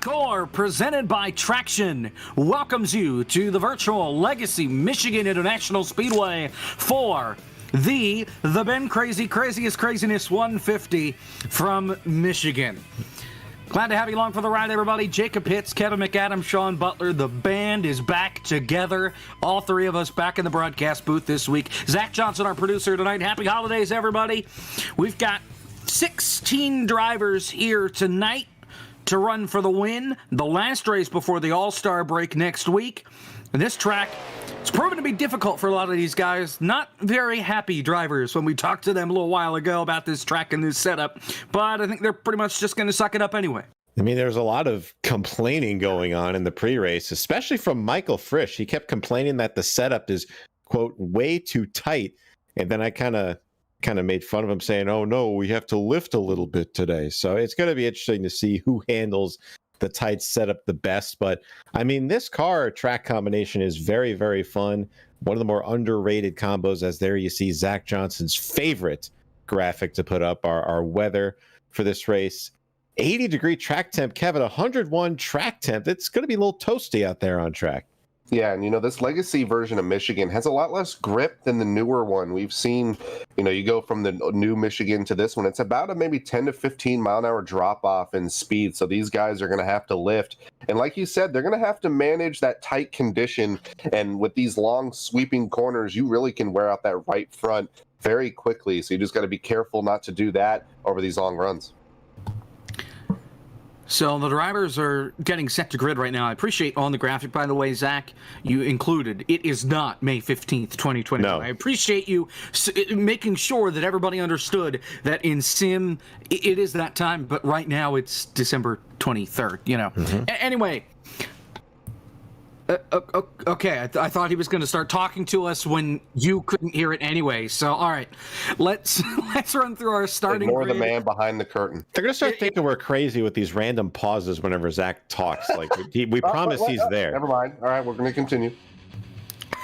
Score, presented by TRAXION, welcomes you to the virtual Legacy Michigan International Speedway for the TheBenCrazy Craziest Craziness 150 from Michigan. Glad to have you along for the ride, everybody. Jacob Hitz, Kevin McAdams, Sean Butler. The band is back together. All three of us back in the broadcast booth this week. Zach Johnson, our producer tonight. Happy holidays, everybody. We've got 16 drivers here tonight to run for the win. The last race before the All-Star break next week. And this track, it's proven to be difficult for a lot of these guys. Not very happy drivers when we talked to them a little while ago about this track and this setup. But I think they're pretty much just going to suck it up anyway. I mean, there's a lot of complaining going on in the pre-race, especially from Michael Frisch. He kept complaining that the setup is, quote, way too tight. And then I kind of made fun of him saying, oh, no, we have to lift a little bit today. So it's going to be interesting to see who handles the tight setup the best. But I mean, this car track combination is very, very fun. One of the more underrated combos, as there you see Zach Johnson's favorite graphic to put up, our weather for this race. 80-degree track temp, Kevin, 101 track temp. It's going to be a little toasty out there on track. Yeah, and this legacy version of Michigan has a lot less grip than the newer one. We've seen, you go from the new Michigan to this one. It's about a maybe 10 to 15 mile an hour drop off in speed. So these guys are going to have to lift. And like you said, they're going to have to manage that tight condition. And with these long sweeping corners, you really can wear out that right front very quickly. So you just got to be careful not to do that over these long runs. So the drivers are getting set to grid right now. I appreciate on the graphic, by the way, Zach, you included. It is not May 15th, 2021. No. I appreciate you making sure that everybody understood that in sim, it is that time, but right now it's December 23rd, Mm-hmm. Anyway. Okay, I thought he was going to start talking to us when you couldn't hear it anyway. So, all right, let's run through our starting. Ignore the man behind the curtain. They're going to start thinking we're crazy with these random pauses whenever Zach talks. Like we promise he's there. Never mind. All right, we're going to continue.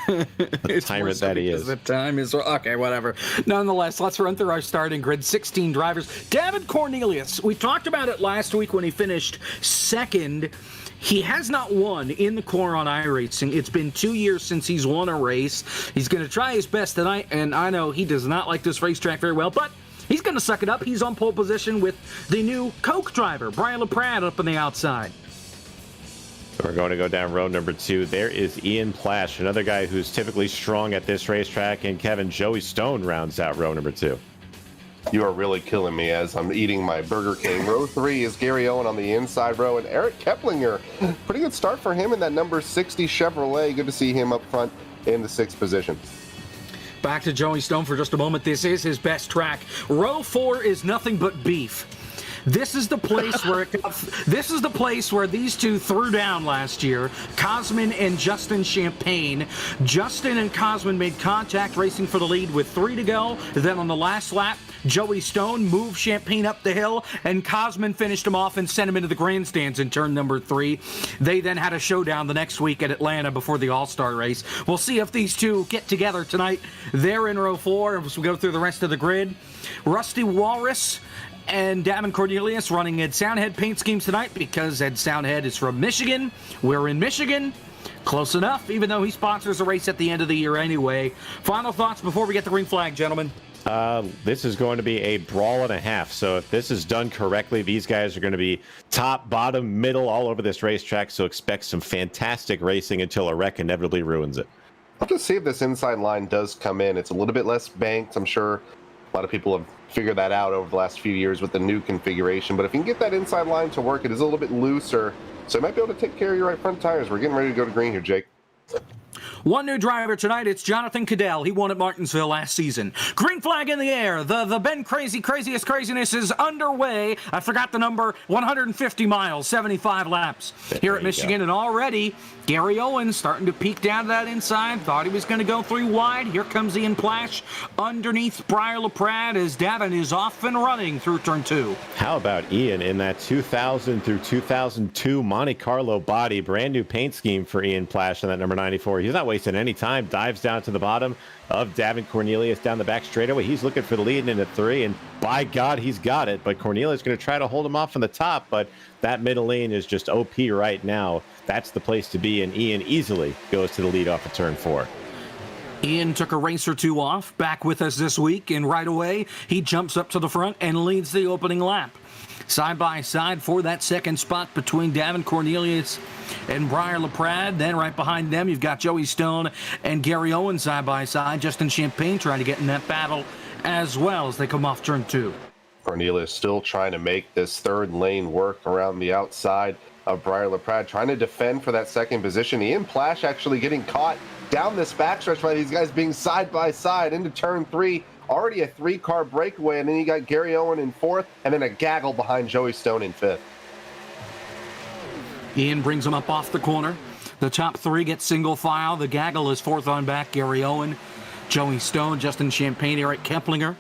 The timer that he is. The time is okay. Whatever. Nonetheless, let's run through our starting grid. 16 drivers. David Cornelius. We talked about it last week when he finished second. He has not won in the core on iRacing. It's been 2 years since he's won a race. He's going to try his best tonight, and I know he does not like this racetrack very well, but he's going to suck it up. He's on pole position with the new Coke driver, Brian LaPrade, up on the outside. We're going to go down row number 2. There is Ian Plash, another guy who's typically strong at this racetrack, and Kevin, Joey Stone rounds out row number 2. You are really killing me as I'm eating my Burger King. Row 3 is Gary Owen on the inside row, and Eric Keplinger. Pretty good start for him in that number 60 Chevrolet. Good to see him up front in the 6th position. Back to Joey Stone for just a moment. This is his best track. Row 4 is nothing but beef. This is the place where these two threw down last year, Cosman and Justin Champagne. Justin and Cosman made contact racing for the lead with 3 to go. Then on the last lap, Joey Stone moved Champagne up the hill, and Cosman finished him off and sent him into the grandstands in turn number 3. They then had a showdown the next week at Atlanta before the All-Star race. We'll see if these two get together tonight. They're in row 4 as we go through the rest of the grid. Rusty Walrus and David Cornelius running Ed Soundhead paint schemes tonight because Ed Soundhead is from Michigan. We're in Michigan. Close enough, even though he sponsors a race at the end of the year anyway. Final thoughts before we get the green flag, gentlemen. This is going to be a brawl and a half. So if this is done correctly, these guys are going to be top, bottom, middle, all over this racetrack. So expect some fantastic racing until a wreck inevitably ruins it. I'll just see if this inside line does come in. It's a little bit less banked. I'm sure a lot of people have figured that out over the last few years with the new configuration. But if you can get that inside line to work, it is a little bit looser. So you might be able to take care of your right front tires. We're getting ready to go to green here, Jake. One new driver tonight, it's Jonathan Cadell. He won at Martinsville last season. Green flag in the air. The TheBenCrazy Craziest Craziness is underway. I forgot the number, 150 miles, 75 laps here at Michigan. And already, Gary Owens starting to peek down to that inside. Thought he was going to go 3 wide. Here comes Ian Plash underneath Brian LaPrade as Davin is off and running through turn 2. How about Ian in that 2000 through 2002 Monte Carlo body? Brand new paint scheme for Ian Plash in that number 94. He's not wasting any time. Dives down to the bottom of David Cornelius down the back straightaway. He's looking for the lead into 3, and by God, he's got it. But Cornelius going to try to hold him off on the top, but that middle lane is just OP right now. That's the place to be, and Ian easily goes to the lead off of turn 4. Ian took a race or two off, back with us this week, and right away he jumps up to the front and leads the opening lap. Side by side for that second spot between Davin Cornelius and Briar LaPrade. Then right behind them, you've got Joey Stone and Gary Owen side by side. Justin Champagne trying to get in that battle as well as they come off turn 2. Cornelius still trying to make this third lane work around the outside of Briar LaPrade, trying to defend for that second position. Ian Plash actually getting caught down this backstretch by these guys being side by side into turn 3. Already a 3-car breakaway, and then you got Gary Owen in 4th, and then a gaggle behind Joey Stone in 5th. Ian brings him up off the corner. The top 3 get single file. The gaggle is 4th on back. Gary Owen, Joey Stone, Justin Champagne, Eric Keplinger.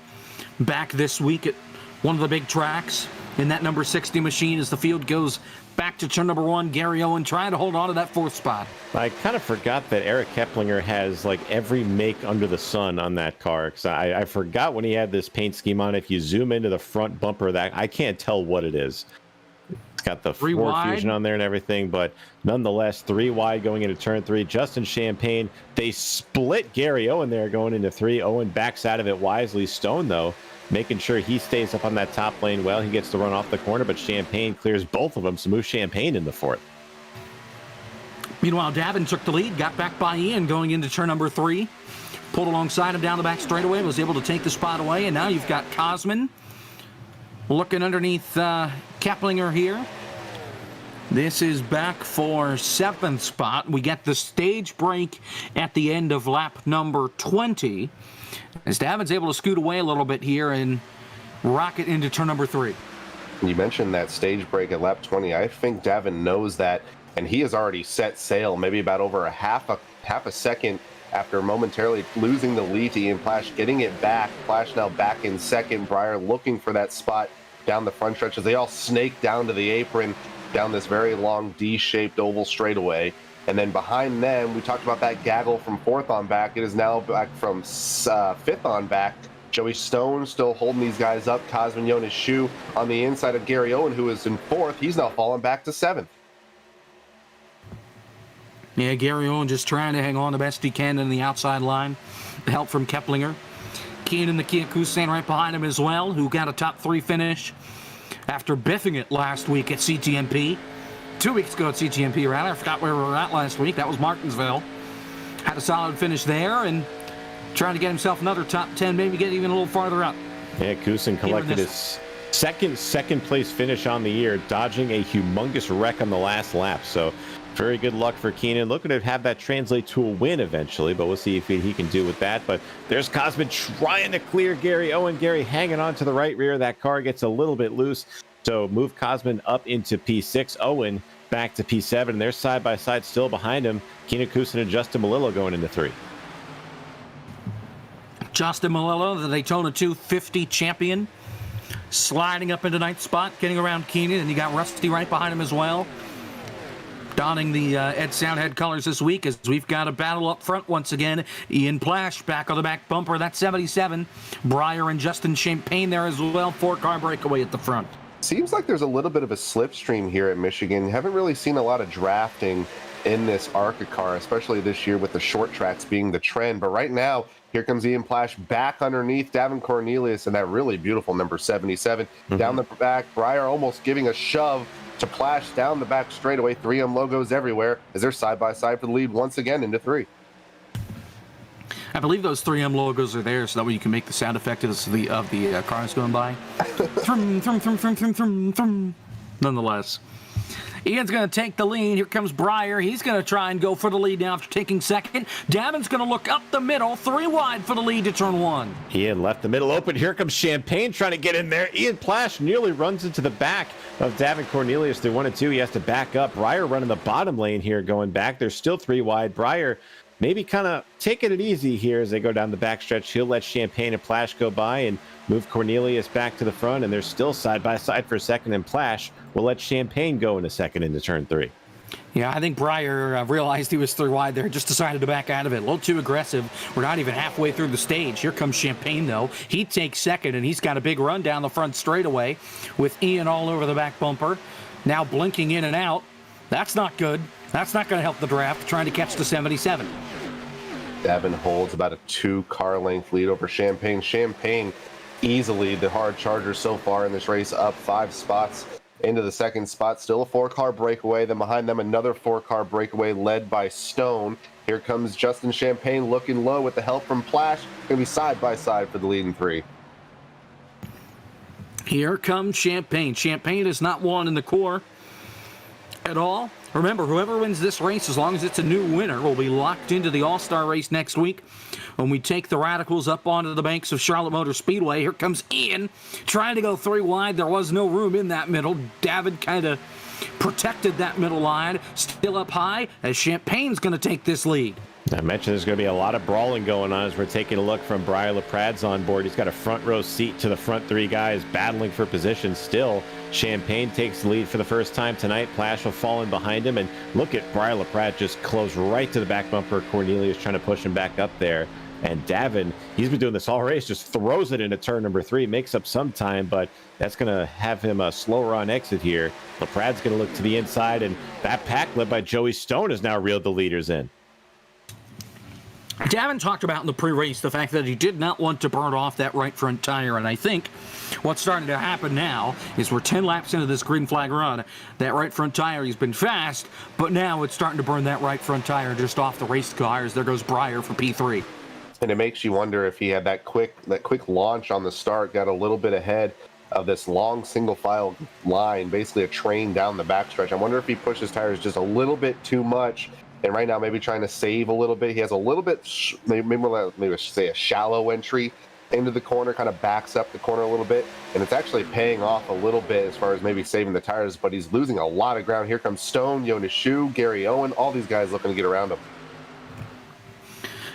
Back this week at one of the big tracks in that number 60 machine as the field goes back to turn number 1. Gary Owen trying to hold on to that 4th spot. I kind of forgot that Eric Keplinger has like every make under the sun on that car, because I forgot when he had this paint scheme on. If you zoom into the front bumper, that I can't tell what it is. It's got the Ford Fusion on there and everything, but nonetheless, 3 wide going into turn 3. Justin Champagne, they split Gary Owen there going into 3. Owen backs out of it wisely. Stone, though, making sure he stays up on that top lane well. He gets to run off the corner, but Champagne clears both of them. So move Champagne in the 4th. Meanwhile, Davin took the lead, got back by Ian going into turn number 3. Pulled alongside him down the back straightaway, was able to take the spot away, and now you've got Cosman looking underneath Keplinger here. This is back for 7th spot. We get the stage break at the end of lap number 20. As Davin's able to scoot away a little bit here and rocket into turn number 3. You mentioned that stage break at lap 20. I think Davin knows that, and he has already set sail maybe about over a half a second after momentarily losing the lead to Ian Plash, getting it back. Plash now back in 2nd. Briar looking for that spot down the front stretch as they all snake down to the apron down this very long D-shaped oval straightaway. And then behind them, we talked about that gaggle from 4th on back. It is now back from 5th on back. Joey Stone still holding these guys up. Cosman Jonas Shoe on the inside of Gary Owen, who is in 4th. He's now fallen back to 7th. Yeah, Gary Owen just trying to hang on the best he can in the outside line. The help from Keplinger. Keenan the Kia Kusan right behind him as well, who got a top 3 finish after biffing it last week at CTMP. 2 weeks ago at CTMP, rather. I forgot where we were at last week. That was Martinsville. Had a solid finish there and trying to get himself another top 10, maybe get even a little farther up. Yeah, Kusan collected his second place finish on the year, dodging a humongous wreck on the last lap. So very good luck for Keenan. Looking to have that translate to a win eventually, but we'll see if he can do with that. But there's Cosman trying to clear Gary Owen. Gary hanging on to the right rear. That car gets a little bit loose. So move Cosman up into P6. Owen back to P7. And they're side by side still behind him. Keenan Kusan and Justin Malillo going into 3. Justin Malillo, the Daytona 250 champion, sliding up into 9th spot, getting around Keenan, and you got Rusty right behind him as well, donning the Ed Soundhead colors this week as we've got a battle up front once again. Ian Plash back on the back bumper, that's 77. Briar and Justin Champagne there as well, 4-car breakaway at the front. Seems like there's a little bit of a slipstream here at Michigan. Haven't really seen a lot of drafting in this ARCA car, especially this year with the short tracks being the trend. But right now, here comes Ian Plash back underneath Davin Cornelius and that really beautiful number 77. Down the back, Briar almost giving a shove to Plash down the back straightaway. 3M logos everywhere as they're side by side for the lead once again into 3. I believe those 3M logos are there so that way you can make the sound effect of the cars going by. Thrum, thrum, thrum, thrum, thrum, thrum, thrum. Nonetheless, Ian's going to take the lead. Here comes Briar. He's going to try and go for the lead now after taking 2nd. Davin's going to look up the middle, 3 wide for the lead to turn 1. Ian left the middle open. Here comes Champagne trying to get in there. Ian Plash nearly runs into the back of Davin Cornelius through 1 and 2. He has to back up. Briar running the bottom lane here going back. There's still 3 wide. Briar maybe kind of taking it easy here as they go down the backstretch. He'll let Champagne and Plash go by and move Cornelius back to the front, and they're still side by side for 2nd, and Plash will let Champagne go into 2nd into turn 3. Yeah, I think Breyer realized he was through wide there, just decided to back out of it. A little too aggressive. We're not even halfway through the stage. Here comes Champagne, though. He takes second, and he's got a big run down the front straightaway with Ian all over the back bumper. Now blinking in and out. That's not good. That's not going to help the draft, trying to catch the 77. Davin holds about a 2-car length lead over Champagne. Champagne easily the hard charger so far in this race, up 5 spots into the second spot. Still a 4-car breakaway. Then behind them, another 4-car breakaway led by Stone. Here comes Justin Champagne looking low with the help from Plash. Going to be side by side for the leading 3. Here comes Champagne. Champagne has not won in the core at all. Remember, whoever wins this race, as long as it's a new winner, will be locked into the All-Star race next week when we take the Radicals up onto the banks of Charlotte Motor Speedway. Here comes Ian trying to go 3 wide. There was no room in that middle. David kind of protected that middle line. Still up high as Champagne's going to take this lead. I mentioned there's going to be a lot of brawling going on as we're taking a look from Briar LaPrad's on board. He's got a front row seat to the front 3 guys battling for position still. Champagne takes the lead for the first time tonight. Plash will fall in behind him, and look at Briar LaPrade just close right to the back bumper. Cornelius trying to push him back up there. And Davin, he's been doing this all race, just throws it into turn number 3, makes up some time, but that's going to have him a slower on exit here. LaPrade's going to look to the inside, and that pack led by Joey Stone has now reeled the leaders in. Davin talked about in the pre-race the fact that he did not want to burn off that right front tire, and I think what's starting to happen now is we're 10 laps into this green flag run. That right front tire, he's been fast, but now it's starting to burn that right front tire just off the race car as there goes Breyer for P3. And it makes you wonder if he had that quick launch on the start, got a little bit ahead of this long single file line, basically a train down the backstretch. I wonder if he pushed his tires just a little bit too much. And right now, maybe trying to save a little bit. He has a little bit, maybe say a shallow entry into the corner, kind of backs up the corner a little bit. And it's actually paying off a little bit as far as maybe saving the tires, but he's losing a lot of ground. Here comes Stone, Jonas Schuh, Gary Owen, all these guys looking to get around him.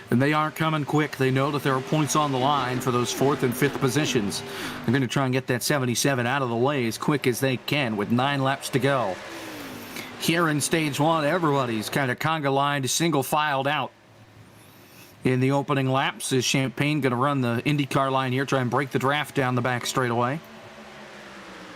And they aren't coming quick. They know that there are points on the line for those 4th and 5th positions. They're going to try and get that 77 out of the way as quick as they can with 9 laps to go. Here in stage 1, everybody's kind of conga lined, single filed out in the opening laps. Is Champagne going to run the IndyCar line here, try and break the draft down the back straightaway?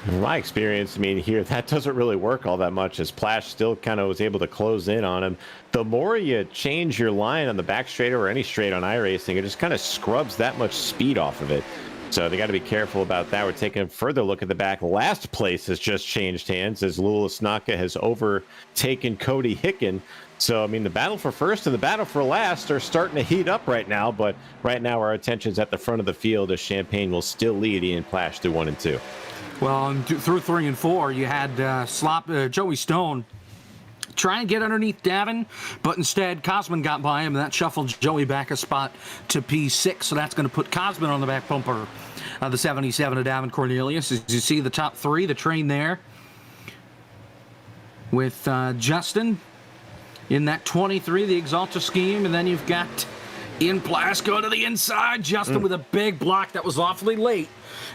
In my experience, I mean, here, that doesn't really work all that much as Plash still kind of was able to close in on him. The more you change your line on the back straight or any straight on iRacing, it just kind of scrubs that much speed off of it. So they got to be careful about that. We're taking a further look at the back. Last place has just changed hands as Lulis Naka has overtaken Cody Hicken. So, I mean, the battle for first and the battle for last are starting to heat up right now. But right now our attention's at the front of the field as Champagne will still lead Ian Plash through 1 and 2. Well, through 3 and 4, you had Joey Stone try and get underneath Davin, but instead Cosman got by him, and that shuffled Joey back a spot to P6, so that's going to put Cosman on the back bumper of the 77 of Davin Cornelius. As you see the top 3, the train there with Justin in that 23, the Exalta scheme, and then you've got Ian Plash going to the inside. Justin with a big block that was awfully late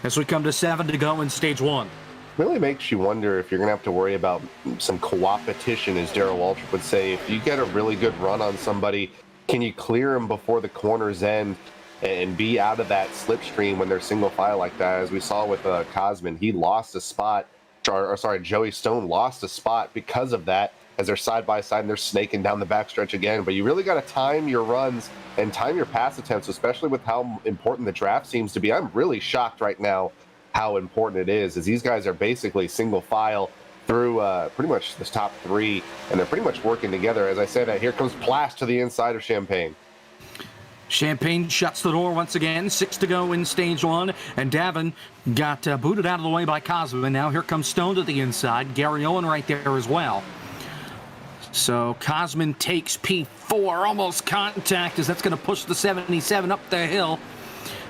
as we come to 7 to go in stage 1. Really makes you wonder if you're going to have to worry about some co-opetition, as Darrell Waltrip would say. If you get a really good run on somebody, can you clear them before the corner's end and be out of that slipstream when they're single file like that? As we saw with Cosman, he lost a spot, Joey Stone lost a spot because of that, as they're side by side and they're snaking down the backstretch again. But you really got to time your runs and time your pass attempts, especially with how important the draft seems to be. I'm really shocked right now how important it is, as these guys are basically single file through pretty much this top 3, and they're pretty much working together. As I said, here comes Plash to the inside of Champagne. Champagne shuts the door once again. 6 to go in stage 1, and Davin got booted out of the way by Cosman. Now here comes Stone to the inside. Gary Owen right there as well. So Cosman takes P4, almost contact, as that's going to push the 77 up the hill.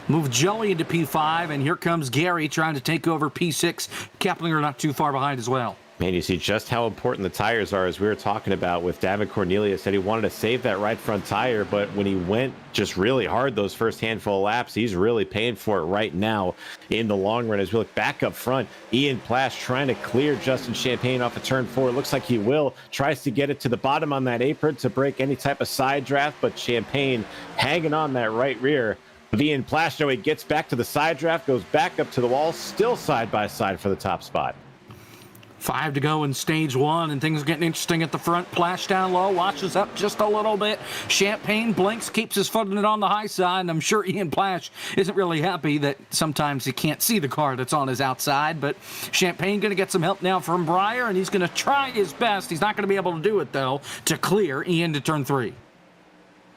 Move Joey into P5, and here comes Gary trying to take over P6. Keplinger not too far behind as well. Man, you see just how important the tires are, as we were talking about with Davin Cornelius. Said he wanted to save that right front tire, but when he went just really hard those first handful of laps, he's really paying for it right now in the long run. As we look back up front, Ian Plash trying to clear Justin Champagne off of turn 4. Looks like he will. Tries to get it to the bottom on that apron to break any type of side draft, but Champagne hanging on that right rear. Ian Plash, though, he gets back to the side draft, goes back up to the wall, still side by side for the top spot. 5 to go in stage 1, and things are getting interesting at the front. Plash down low, watches up just a little bit. Champagne blinks, keeps his foot in it on the high side, and I'm sure Ian Plash isn't really happy that sometimes he can't see the car that's on his outside, but Champagne going to get some help now from Breyer, and he's going to try his best. He's not going to be able to do it, though, to clear Ian to turn 3.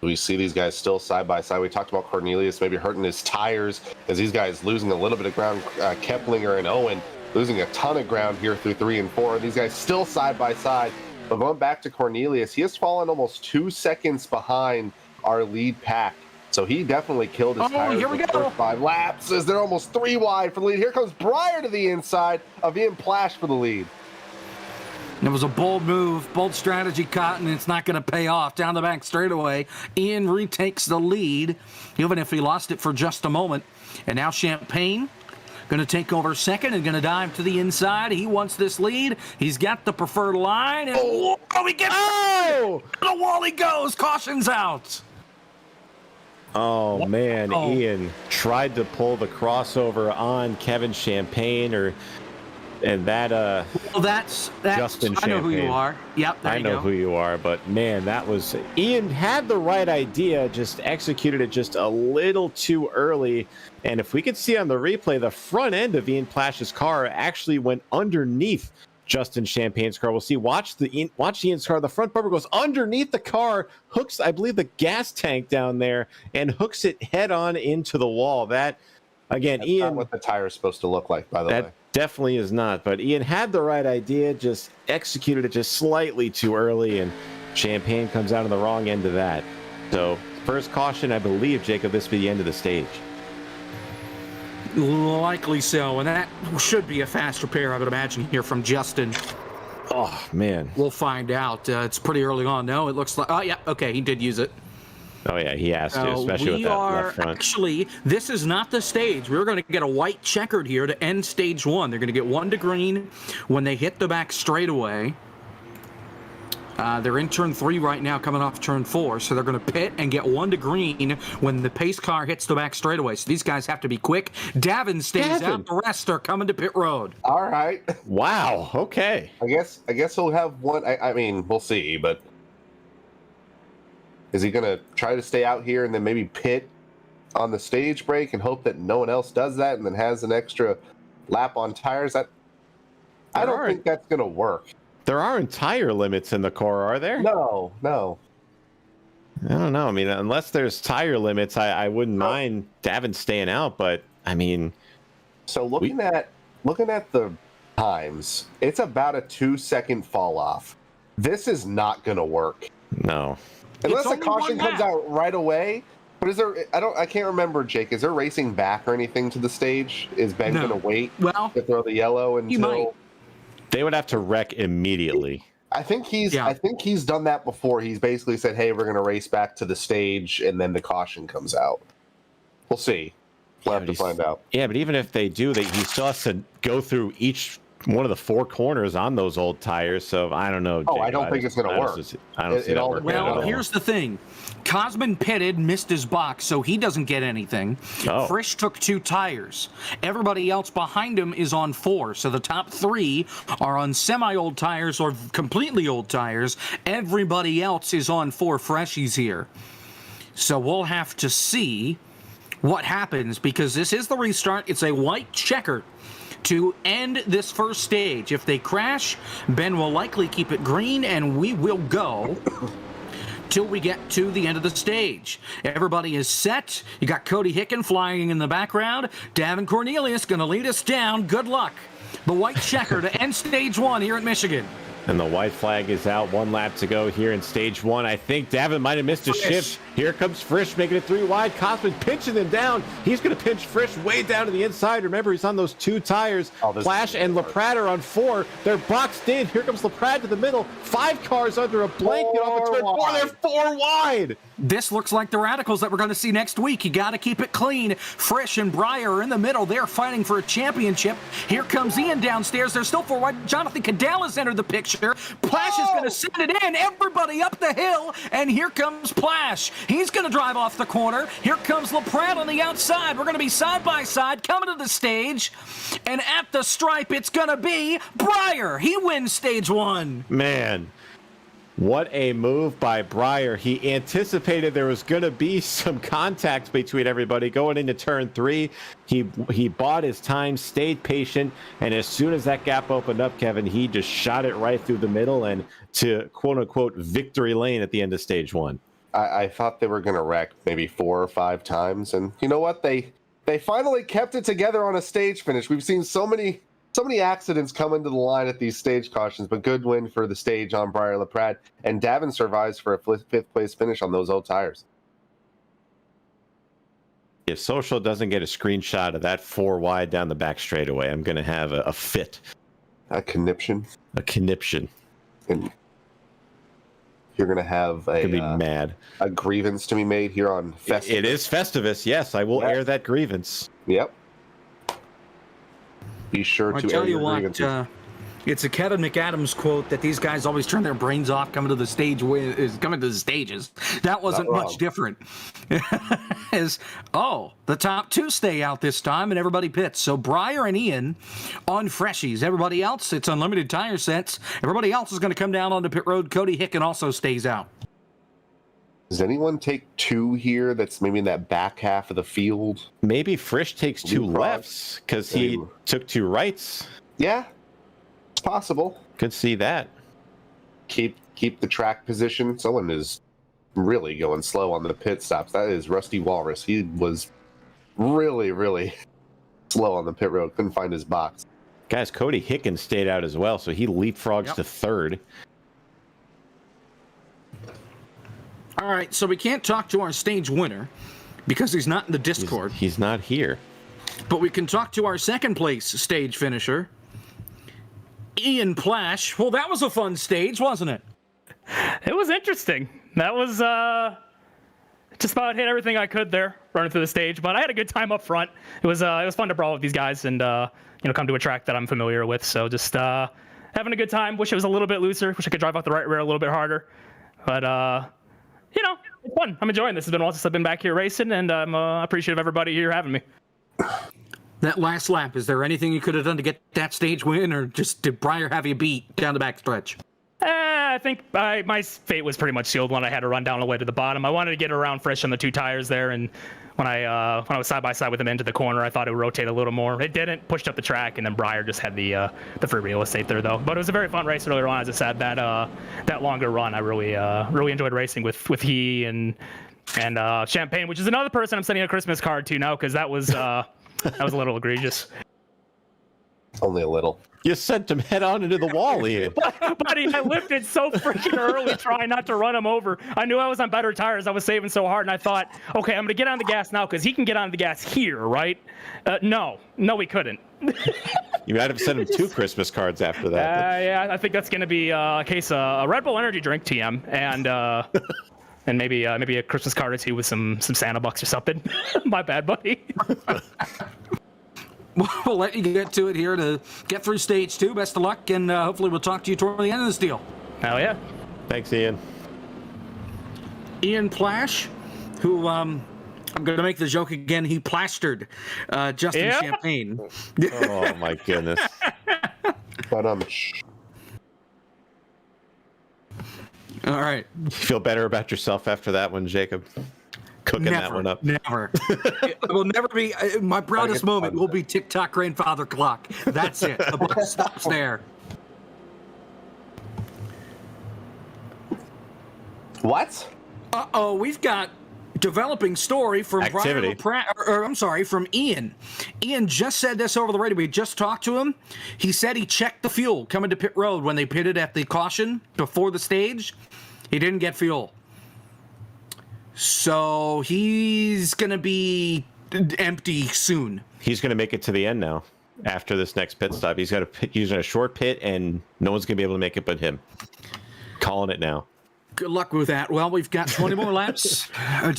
We see these guys still side by side. We talked about Cornelius maybe hurting his tires as these guys losing a little bit of ground. Keplinger and Owen losing a ton of ground here through 3 and 4. These guys still side by side. But going back to Cornelius, he has fallen almost 2 seconds behind our lead pack. So he definitely killed his tires in the first 5 laps as they're almost 3 wide for the lead. Here comes Breyer to the inside of Ian Plash for the lead. It was a bold move, bold strategy, Cotton. It's not going to pay off. Down the back straightaway, Ian retakes the lead, even if he lost it for just a moment. And now Champagne going to take over second and going to dive to the inside. He wants this lead. He's got the preferred line. And he gets the wall he goes. Caution's out. Oh, man. Ian tried to pull the crossover on Kevin Champagne, and that well, that's Justin Champagne. I know who you are. Yep, there I you know go. who you are, but man, that was Ian had the right idea, just executed it just a little too early. And if we could see on the replay, the front end of Ian Plash's car actually went underneath Justin Champagne's car. We'll see. Watch Ian's car. The front bumper goes underneath the car, hooks, I believe, the gas tank down there, and hooks it head on into the wall. That again, That's Ian, not what the tire is supposed to look like, by the way. Definitely is not, but Ian had the right idea, just executed it just slightly too early, and Champagne comes out on the wrong end of that. So first caution, I believe, Jacob, this will be the end of the stage. Likely so, and that should be a fast repair, I would imagine, here from Justin. Oh, man. We'll find out. It's pretty early on. No, it looks like... Oh, yeah, okay, he did use it. Oh, yeah, he has to, especially with that left front. Actually, this is not the stage. We're going to get a white checkered here to end stage 1. They're going to get 1 to green when they hit the back straightaway. They're in turn 3 right now, coming off turn 4, so they're going to pit and get 1 to green when the pace car hits the back straightaway. So these guys have to be quick. Davin stays out. The rest are coming to pit road. All right. Wow. Okay. I guess he'll have one. I mean, we'll see, but is he going to try to stay out here and then maybe pit on the stage break and hope that no one else does that and then has an extra lap on tires? I don't think that's going to work. There aren't tire limits in the car, are there? No. I don't know. I mean, unless there's tire limits, I wouldn't mind Davin staying out, but I mean... So looking at the times, it's about a 2-second fall off. This is not going to work. No. Unless the caution comes out right away. But is there? I can't remember, Jake. Is there racing back or anything to the stage? Is Ben going to wait to throw the yellow until? They would have to wreck immediately. I think he's done that before. He's basically said, "Hey, we're going to race back to the stage," and then the caution comes out. We'll see. We'll have to find out. Yeah, but even if they do, he still has to go through each one of the 4 corners on those old tires. So I don't know. I don't think it's going to work. I don't see that working. Well, here's the thing. Cosman pitted, missed his box, so he doesn't get anything. Frisch took 2 tires. Everybody else behind him is on 4. So the top 3 are on semi-old tires or completely old tires. Everybody else is on 4 freshies here. So we'll have to see what happens, because this is the restart. It's a white checker to end this first stage. If they crash, Ben will likely keep it green, and we will go till we get to the end of the stage. Everybody is set. You got Cody Hicken flying in the background. Davin Cornelius going to lead us down. Good luck. The white checker to end stage 1 here at Michigan. And the white flag is out. 1 lap to go here in stage 1. I think Davin might have missed a shift. Here comes Frisch making it 3 wide. Cosman pinching him down. He's going to pinch Frisch way down to the inside. Remember, he's on those 2 tires. Flash and LaPrade are on 4. They're boxed in. Here comes LaPrade to the middle. 5 cars under a blanket off of turn 4. They're 4 wide. This looks like the radicals that we're going to see next week. You got to keep it clean. Frisch and Breyer are in the middle. They're fighting for a championship. Here comes Ian downstairs. They're still 4 wide. Jonathan Cadell has entered the picture. Plash is going to send it in. Everybody up the hill. And here comes Plash. He's going to drive off the corner. Here comes LaPrade on the outside. We're going to be side by side coming to the stage. And at the stripe, it's going to be Breyer. He wins stage 1. Man. What a move by Breyer. He anticipated there was going to be some contact between everybody going into turn 3. He bought his time, stayed patient, and as soon as that gap opened up, Kevin, he just shot it right through the middle and to quote-unquote victory lane at the end of stage 1. I thought they were going to wreck maybe 4 or 5 times, and you know what? They finally kept it together on a stage finish. We've seen so many accidents come into the line at these stage cautions, but good win for the stage on Breyer LaPrade. And Davin survives for a 5th place finish on those old tires. If Social doesn't get a screenshot of that 4 wide down the back straightaway, I'm going to have a fit. A conniption. A conniption. And you're going to have a grievance to be made here on Festivus. It is Festivus, yes. I will air that grievance. Yep. Be sure to tell you what, it's a Kevin McAdams quote that these guys always turn their brains off coming to the stages. That wasn't much different. The top 2 stay out this time and everybody pits. So Breyer and Ian on freshies. Everybody else, it's unlimited tire sets. Everybody else is going to come down onto pit road. Cody Hicken also stays out. Does anyone take 2 here that's maybe in that back half of the field? Maybe Frisch takes 2 lefts because he took 2 rights. Yeah, it's possible. Could see that. Keep the track position. Someone is really going slow on the pit stops. That is Rusty Walrus. He was really, really slow on the pit road. Couldn't find his box. Guys, Cody Hicken stayed out as well, so he leapfrogs to 3rd. All right, so we can't talk to our stage winner because he's not in the Discord. He's not here. But we can talk to our 2nd place stage finisher, Ian Plash. Well, that was a fun stage, wasn't it? It was interesting. That was just about hit everything I could there running through the stage, but I had a good time up front. It was fun to brawl with these guys and come to a track that I'm familiar with. So just having a good time. Wish it was a little bit looser. Wish I could drive off the right rear a little bit harder, but. It's fun. I'm enjoying this. It's been a while since I've been back here racing, and I'm appreciative of everybody here having me. That last lap, is there anything you could have done to get that stage win, or just did Breyer have you beat down the back stretch? I think my fate was pretty much sealed when I had to run down all the way to the bottom. I wanted to get around Frisch on the 2 tires there, and when I was side by side with him into the corner, I thought it would rotate a little more. It didn't. Pushed up the track, and then Breyer just had the free real estate there, though. But it was a very fun race earlier on. As I said, that longer run, I really enjoyed racing with he and Champagne, which is another person I'm sending a Christmas card to now because that was a little egregious. Only a little. You sent him head on into the wall, Ian. Buddy, I lifted so freaking early trying not to run him over. I knew I was on better tires. I was saving so hard, and I thought, okay, I'm going to get on the gas now because he can get on the gas here, right? No, he couldn't. You might have sent him 2 Christmas cards after that. Yeah, I think that's going to be a case of a Red Bull energy drink, TM, and maybe a Christmas card or 2 with some Santa bucks or something. My bad, buddy. We'll let you get to it here to get through stage 2. Best of luck, and hopefully we'll talk to you toward the end of this deal. Hell yeah. Thanks, Ian. Ian Plash, who I'm going to make the joke again. He plastered Justin Champagne. Oh my goodness. But all right. You feel better about yourself after that one, Jacob? Cooking that one up. Never. It will never be. My proudest moment will be TikTok grandfather clock. That's it. The buck stops there. What? Uh-oh, we've got developing story from Activity. from Ian. Ian just said this over the radio. We just talked to him. He said he checked the fuel coming to pit road when they pitted at the caution before the stage. He didn't get fuel. So he's going to be empty soon. He's going to make it to the end now after this next pit stop. He's got to use a short pit, and no one's going to be able to make it but him. Calling it now. Good luck with that. Well, we've got 20 more laps.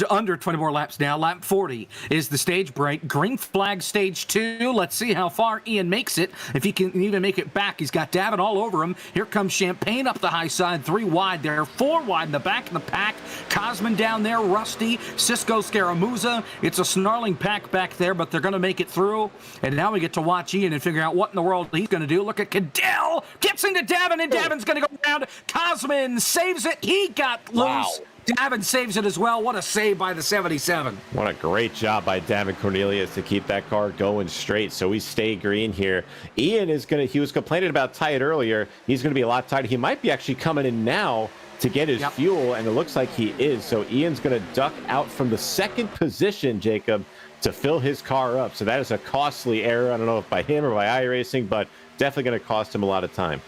Under 20 more laps now. Lap 40 is the stage break. Green flag stage 2. Let's see how far Ian makes it. If he can even make it back. He's got Davin all over him. Here comes Champagne up the high side. 3 wide there. 4 wide in the back of the pack. Cosman down there. Rusty. Cisco Scaramuza. It's a snarling pack back there, but they're going to make it through. And now we get to watch Ian and figure out what in the world he's going to do. Look at Cadell. Gets into Davin, and Davin's going to go around. Cosman saves it. He got loose. Wow. Davin saves it as well. What a save by the 77. What a great job by Davin Cornelius to keep that car going straight. So we stay green here. Ian is going to, he was complaining about tight earlier. He's going to be a lot tighter. He might be actually coming in now to get his fuel, and it looks like he is. So Ian's going to duck out from the second position, Jacob, to fill his car up. So that is a costly error. I don't know if by him or by iRacing, but definitely going to cost him a lot of time.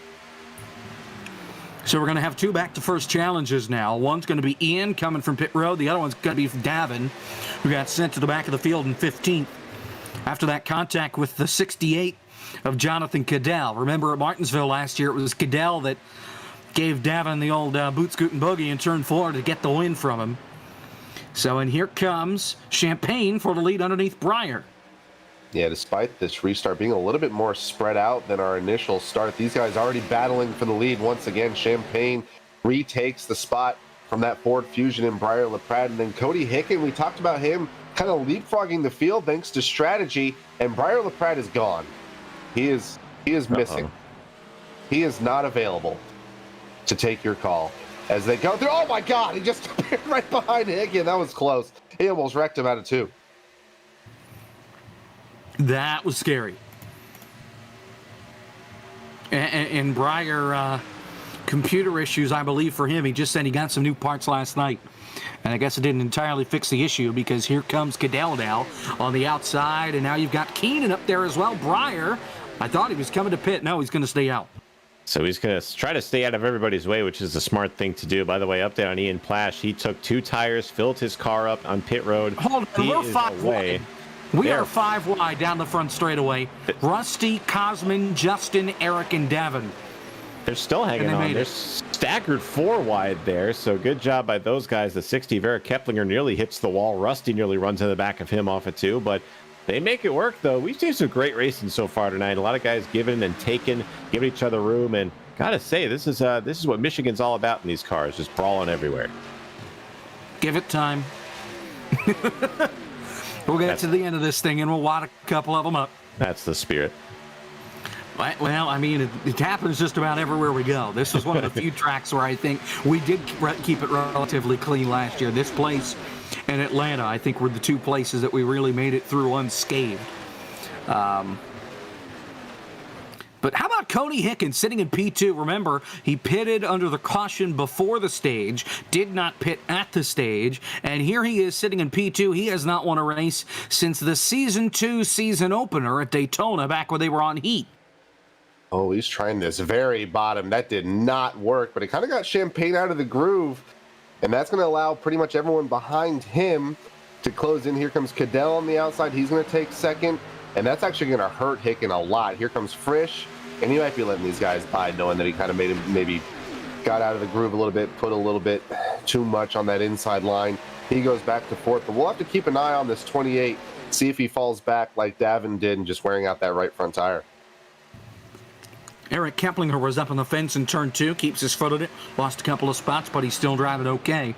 So we're going to have 2 back-to-first challenges now. One's going to be Ian coming from pit road. The other one's going to be Davin, who got sent to the back of the field in 15th after that contact with the 68 of Jonathan Cadell. Remember at Martinsville last year, it was Cadell that gave Davin the old boot, scoot, and boogie in turn 4 to get the win from him. So, and here comes Champagne for the lead underneath Breyer. Yeah, despite this restart being a little bit more spread out than our initial start, these guys already battling for the lead. Once again, Champagne retakes the spot from that Ford Fusion and Breyer LaPrade. And then Cody Hicken, we talked about him kind of leapfrogging the field thanks to strategy, and Breyer LaPrade is gone. He is missing. He is not available to take your call as they go through. Oh my God, he just appeared right behind Hicken. That was close. He almost wrecked him out of 2. That was scary. And Breyer, computer issues, I believe, for him. He just said he got some new parts last night. And I guess it didn't entirely fix the issue because here comes Cadell now on the outside. And now you've got Keenan up there as well. Breyer, I thought he was coming to pit. No, he's going to stay out. So he's going to try to stay out of everybody's way, which is a smart thing to do. By the way, update on Ian Plash. He took 2 tires, filled his car up on pit road. Hold on, we're 5 wide. We are 5 wide down the front straightaway. Rusty, Cosman, Justin, Eric, and Davin. They're still hanging on. They're staggered 4 wide there, so good job by those guys. The 60, Vera Keplinger nearly hits the wall. Rusty nearly runs in the back of him off it too, but they make it work, though. We've seen some great racing so far tonight. A lot of guys giving and taking, giving each other room, and gotta say, this is what Michigan's all about in these cars, just brawling everywhere. Give it time. We'll get to the end of this thing, and we'll wad a couple of them up. That's the spirit. Well, I mean, it happens just about everywhere we go. This was one of the few tracks where I think we did keep it relatively clean last year. This place and Atlanta, I think, were the 2 places that we really made it through unscathed. But how about Cody Hicken sitting in P2? Remember, he pitted under the caution before the stage, did not pit at the stage, and here he is sitting in P2. He has not won a race since the Season 2 season opener at Daytona, back when they were on heat. Oh, he's trying this very bottom. That did not work, but it kind of got Champagne out of the groove, and that's going to allow pretty much everyone behind him to close in. Here comes Cadell on the outside. He's going to take second, and that's actually going to hurt Hicken a lot. Here comes Frisch. And he might be letting these guys by, knowing that he kind of made him, maybe got out of the groove a little bit, put a little bit too much on that inside line. He goes back to 4th, but we'll have to keep an eye on this 28, see if he falls back like Davin did and just wearing out that right front tire. Eric Keplinger was up on the fence in turn 2, keeps his foot on it, lost a couple of spots, but he's still driving okay.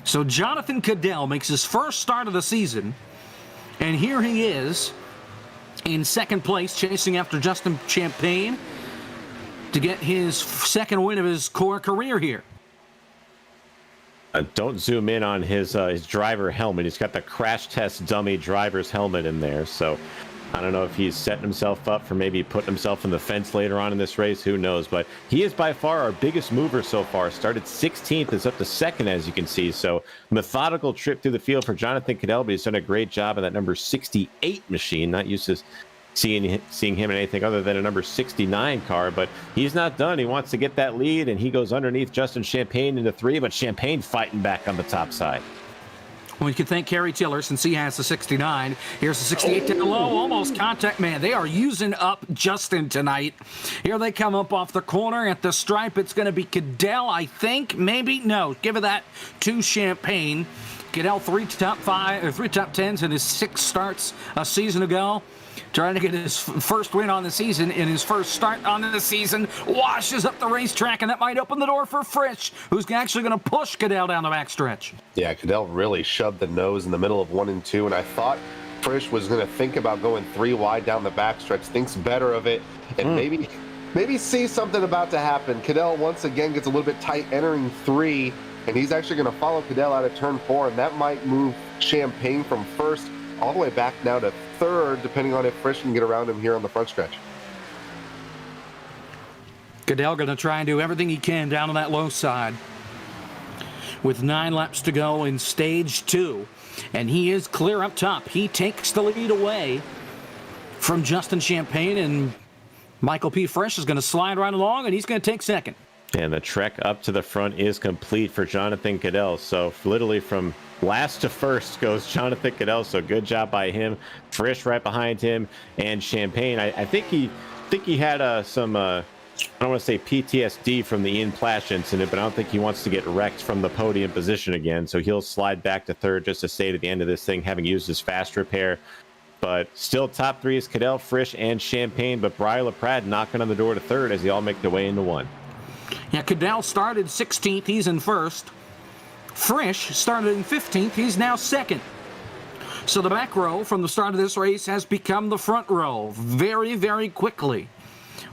So Jonathan Cadell makes his first start of the season, and here he is in second place, chasing after Justin Champagne to get his second win of his core career here. Don't zoom in on his driver helmet. He's got the crash test dummy driver's helmet in there. So I don't know if he's setting himself up for maybe putting himself in the fence later on in this race. Who knows? But he is by far our biggest mover so far. Started 16th, is up to second, as you can see. So methodical trip through the field for Jonathan Cadell, but he's done a great job of that number 68 machine. Not used to seeing him in anything other than a number 69 car, but he's not done. He wants to get that lead, and he goes underneath Justin Champagne into 3, but Champagne fighting back on the top side. Well, you can thank Kerry Tiller since he has the 69. Here's the 68 to the low, almost contact. Man, they are using up Justin tonight. Here they come up off the corner at the stripe. It's going to be Cadell, I think. Maybe. No, give it that to Champagne. Cadell, three top 10s in his 6 starts a season ago. Trying to get his first win on the season in his first start on the season. Washes up the racetrack, and that might open the door for Frisch, who's actually going to push Cadell down the backstretch. Yeah, Cadell really shoved the nose in the middle of 1 and 2, and I thought Frisch was going to think about going 3 wide down the backstretch, thinks better of it, and maybe see something about to happen. Cadell once again gets a little bit tight entering 3, and he's actually going to follow Cadell out of turn 4, and that might move Champagne from first all the way back now to third, depending on if Frisch can get around him here on the front stretch. Cadell going to try and do everything he can down on that low side. With 9 laps to go in stage 2, and he is clear up top. He takes the lead away from Justin Champagne, and Michael P. Frisch is going to slide right along, and he's going to take second. And the trek up to the front is complete for Jonathan Cadell. So literally from last to first goes Jonathan Cadell. So good job by him. Frisch right behind him, and Champagne. I think he had some I don't want to say PTSD from the Ian Plash incident, but I don't think he wants to get wrecked from the podium position again. So he'll slide back to third just to stay to the end of this thing, having used his fast repair. But still top 3 is Cadell, Frisch, and Champagne. But Briar LaPrade knocking on the door to third as they all make their way into 1. Yeah, Cadell started 16th. He's in first. Frisch started in 15th. He's now second. So the back row from the start of this race has become the front row very, very quickly,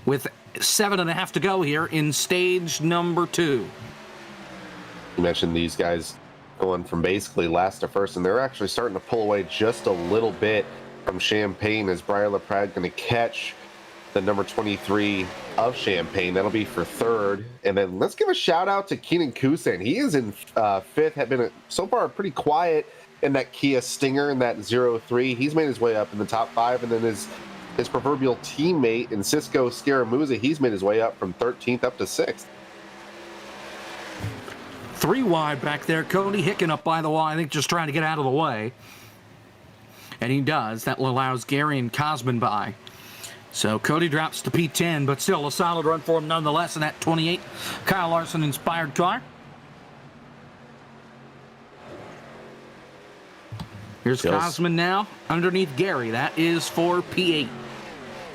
with 7.5 to go here in stage number 2. You mentioned these guys going from basically last to first, and they're actually starting to pull away just a little bit from Champagne. As Briar LaPrade going to catch the number 23 of Champagne. That'll be for third. And then let's give a shout out to Keenan Kusin. He is in 5th, had been so far pretty quiet in that Kia Stinger in that 0-3. He's made his way up in the top 5, and then his proverbial teammate in Cisco Scaramuza, he's made his way up from 13th up to 6th. 3 wide back there. Cody Hicken up by the wall, I think just trying to get out of the way. And he does. That allows Gary and Cosman by. So Cody drops to P10, but still a solid run for him nonetheless in that 28 Kyle Larson inspired car. Here's Cosman now underneath Gary. That is for P8.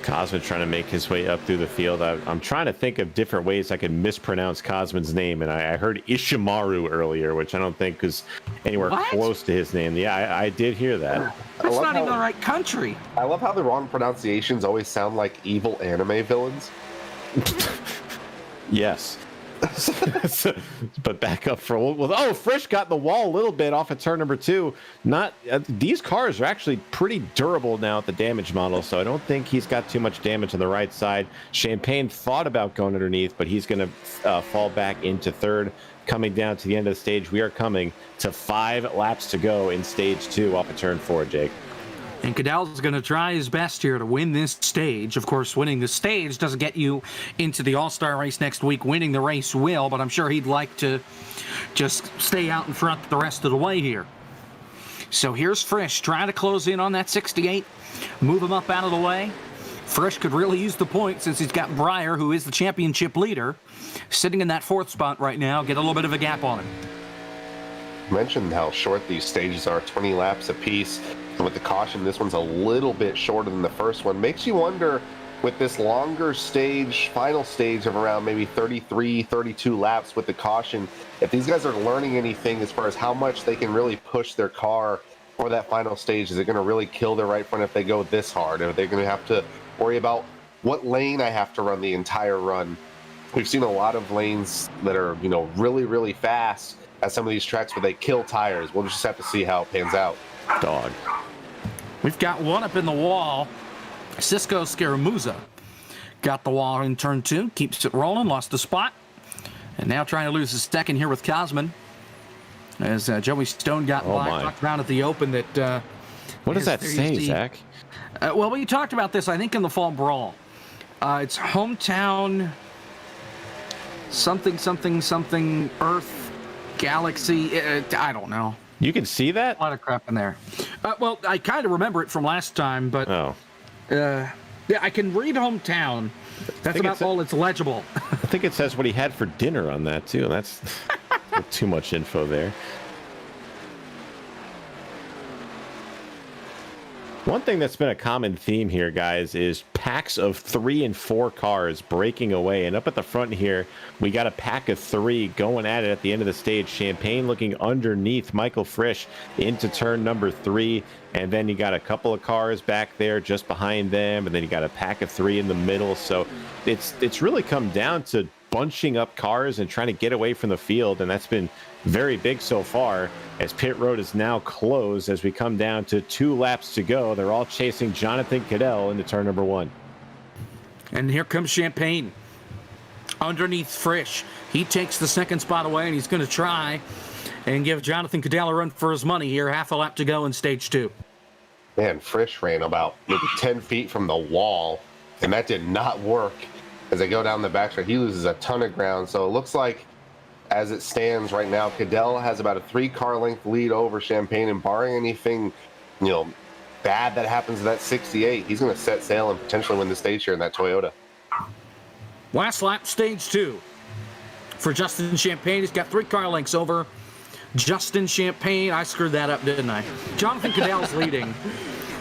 Cosman trying to make his way up through the field. I'm trying to think of different ways I can mispronounce Cosman's name, and I heard Ishimaru earlier, which I don't think is anywhere close to his name. Yeah, I did hear that. That's not even the right country. I love how the wrong pronunciations always sound like evil anime villains. Yes. But back up for Frisch got the wall a little bit off of turn number 2. These cars are actually pretty durable now at the damage model, so I don't think he's got too much damage on the right side. Champagne thought about going underneath, but he's going to fall back into third. Coming down to the end of the stage, we are coming to 5 laps to go in stage 2 off of turn 4, Jake. And Cadell's going to try his best here to win this stage. Of course, winning the stage doesn't get you into the All-Star race next week. Winning the race will, but I'm sure he'd like to just stay out in front the rest of the way here. So here's Frisch trying to close in on that 68, move him up out of the way. Frisch could really use the point since he's got Briar, who is the championship leader, sitting in that 4th spot right now, get a little bit of a gap on him. You mentioned how short these stages are, 20 laps apiece. And with the caution, this one's a little bit shorter than the first one. Makes you wonder, with this longer stage, final stage of around maybe 33, 32 laps with the caution, if these guys are learning anything as far as how much they can really push their car for that final stage. Is it going to really kill their right front if they go this hard? Are they going to have to worry about what lane I have to run the entire run? We've seen a lot of lanes that are, really, really fast at some of these tracks where they kill tires. We'll just have to see how it pans out. Dog. We've got one up in the wall. Cisco Scaramouza got the wall in turn 2, keeps it rolling, lost the spot, and now trying to lose his second here with Cosman. As Joey Stone got by, talked about at the Open that... what does that say, Zach? Well, we talked about this, I think, in the Fall Brawl. It's hometown something Earth Galaxy. I don't know. You can see that? A lot of crap in there. Well, I kind of remember it from last time, but yeah, I can read hometown. That's about all it's legible. I think it says what he had for dinner on that too. That's too much info there. One thing that's been a common theme here, guys, is packs of 3 and 4 cars breaking away. And up at the front here, we got a pack of 3 going at it at the end of the stage. Champagne looking underneath Michael Frisch into turn number 3. And then you got a couple of cars back there just behind them. And then you got a pack of 3 in the middle. So it's really come down to bunching up cars and trying to get away from the field. And that's been very big so far, as pit road is now closed as we come down to 2 laps to go. They're all chasing Jonathan Cadell into turn number 1. And here comes Champagne underneath Frisch. He takes the second spot away, and he's going to try and give Jonathan Cadell a run for his money here. Half a lap to go in stage 2. Man, Frisch ran about maybe 10 feet from the wall, and that did not work. As they go down the backstretch, he loses a ton of ground. So it looks like, as it stands right now, Cadell has about a 3-car length lead over Champagne, and barring anything, bad that happens to that 68, he's going to set sail and potentially win the stage here in that Toyota. Last lap, stage 2 for Justin Champagne. He's got 3 car lengths over Justin Champagne. I screwed that up, didn't I? Jonathan Cadell's leading.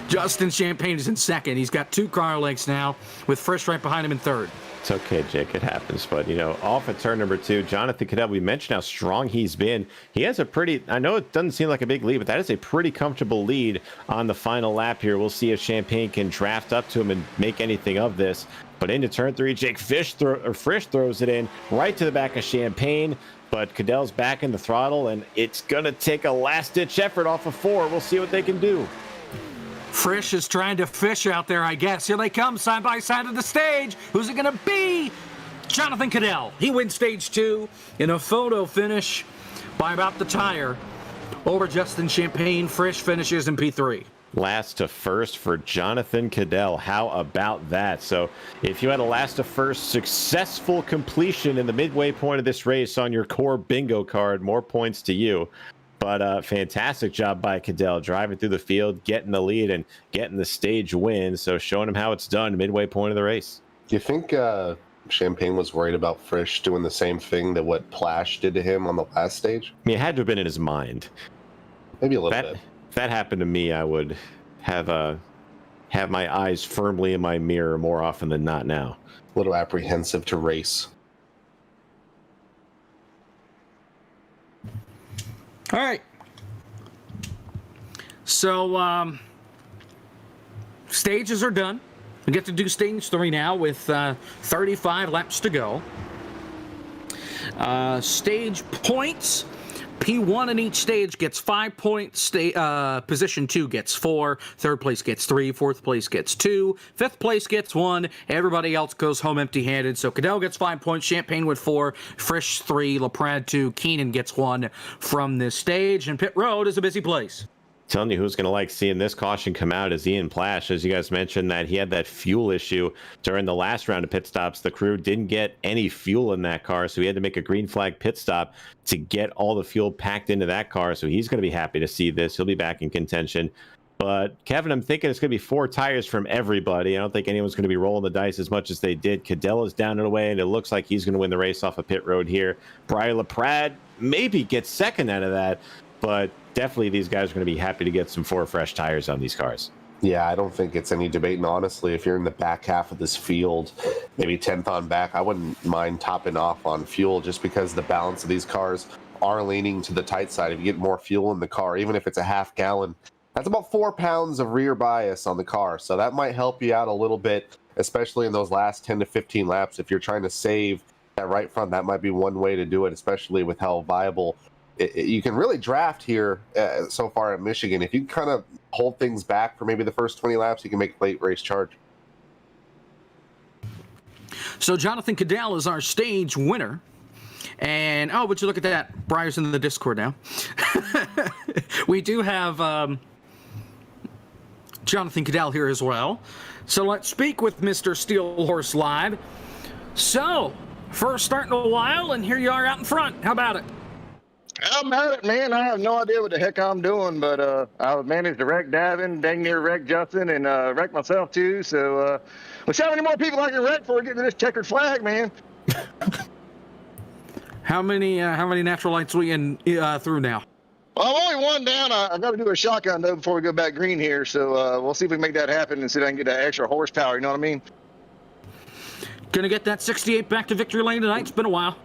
Justin Champagne is in second. He's got 2 car lengths now, with Frisch right behind him in third. It's okay, Jake. It happens. But, off at turn number 2, Jonathan Cadell, we mentioned how strong he's been. He has a pretty, I know it doesn't seem like a big lead, but that is a pretty comfortable lead on the final lap here. We'll see if Champagne can draft up to him and make anything of this. But into turn 3, Jake Frisch throws it in right to the back of Champagne. But Cadell's back in the throttle, and it's going to take a last-ditch effort off of 4. We'll see what they can do. Frisch is trying to fish out there, I guess. Here they come, side by side of the stage. Who's it going to be? Jonathan Cadell. He wins stage 2 in a photo finish by about the tire over Justin Champagne. Frisch finishes in P3. Last to first for Jonathan Cadell. How about that? So if you had a last to first successful completion in the midway point of this race on your core bingo card, more points to you. But fantastic job by Cadell, driving through the field, getting the lead, and getting the stage win. So showing him how it's done midway point of the race. Do you think Champagne was worried about Frisch doing the same thing that what Plash did to him on the last stage? I mean, it had to have been in his mind. Maybe a little bit. If that happened to me, I would have my eyes firmly in my mirror more often than not now. A little apprehensive to race. All right. So stages are done. We get to do stage 3 now with 35 laps to go. Stage points. P1 in each stage gets 5 points. Position 2 gets 4. Third place gets 3. Fourth place gets 2. Fifth place gets 1. Everybody else goes home empty-handed. So Cadell gets 5 points. Champagne with 4. Frisch 3. LaPrade 2. Keenan gets 1 from this stage. And pit road is a busy place. Telling you who's going to like seeing this caution come out is Ian Plash. As you guys mentioned, that he had that fuel issue during the last round of pit stops. The crew didn't get any fuel in that car, so he had to make a green flag pit stop to get all the fuel packed into that car. So he's going to be happy to see this. He'll be back in contention. But Kevin, I'm thinking it's going to be 4 tires from everybody. I don't think anyone's going to be rolling the dice as much as they did. Cadell is down and away, and it looks like he's going to win the race off of pit road here. Brian LaPrade maybe gets second out of that, but definitely these guys are going to be happy to get some 4 fresh tires on these cars. Yeah, I don't think it's any debate. And honestly, if you're in the back half of this field, maybe 10th on back, I wouldn't mind topping off on fuel just because the balance of these cars are leaning to the tight side. If you get more fuel in the car, even if it's a half gallon, that's about 4 pounds of rear bias on the car. So that might help you out a little bit, especially in those last 10 to 15 laps. If you're trying to save that right front, that might be one way to do it, especially with how viable you can really draft here so far at Michigan. If you kind of hold things back for maybe the first 20 laps, you can make a late race charge. So Jonathan Cadell is our stage winner. And, oh, would you look at that? Briar's in the Discord now. We do have Jonathan Cadell here as well. So let's speak with Mr. Steel Horse Live. So, first start in a while, and here you are out in front. How about it? I'm at it, man. I have no idea what the heck I'm doing, but I managed to wreck Davin, dang near wreck Justin, and wreck myself too. So, let's see how many more people I can wreck before we get to this checkered flag, man. How many natural lights we in through now? Well, I'm only one down. I got to do a shotgun though before we go back green here. So we'll see if we can make that happen and see if I can get that extra horsepower. You know what I mean? Gonna get that 68 back to victory lane tonight. It's been a while.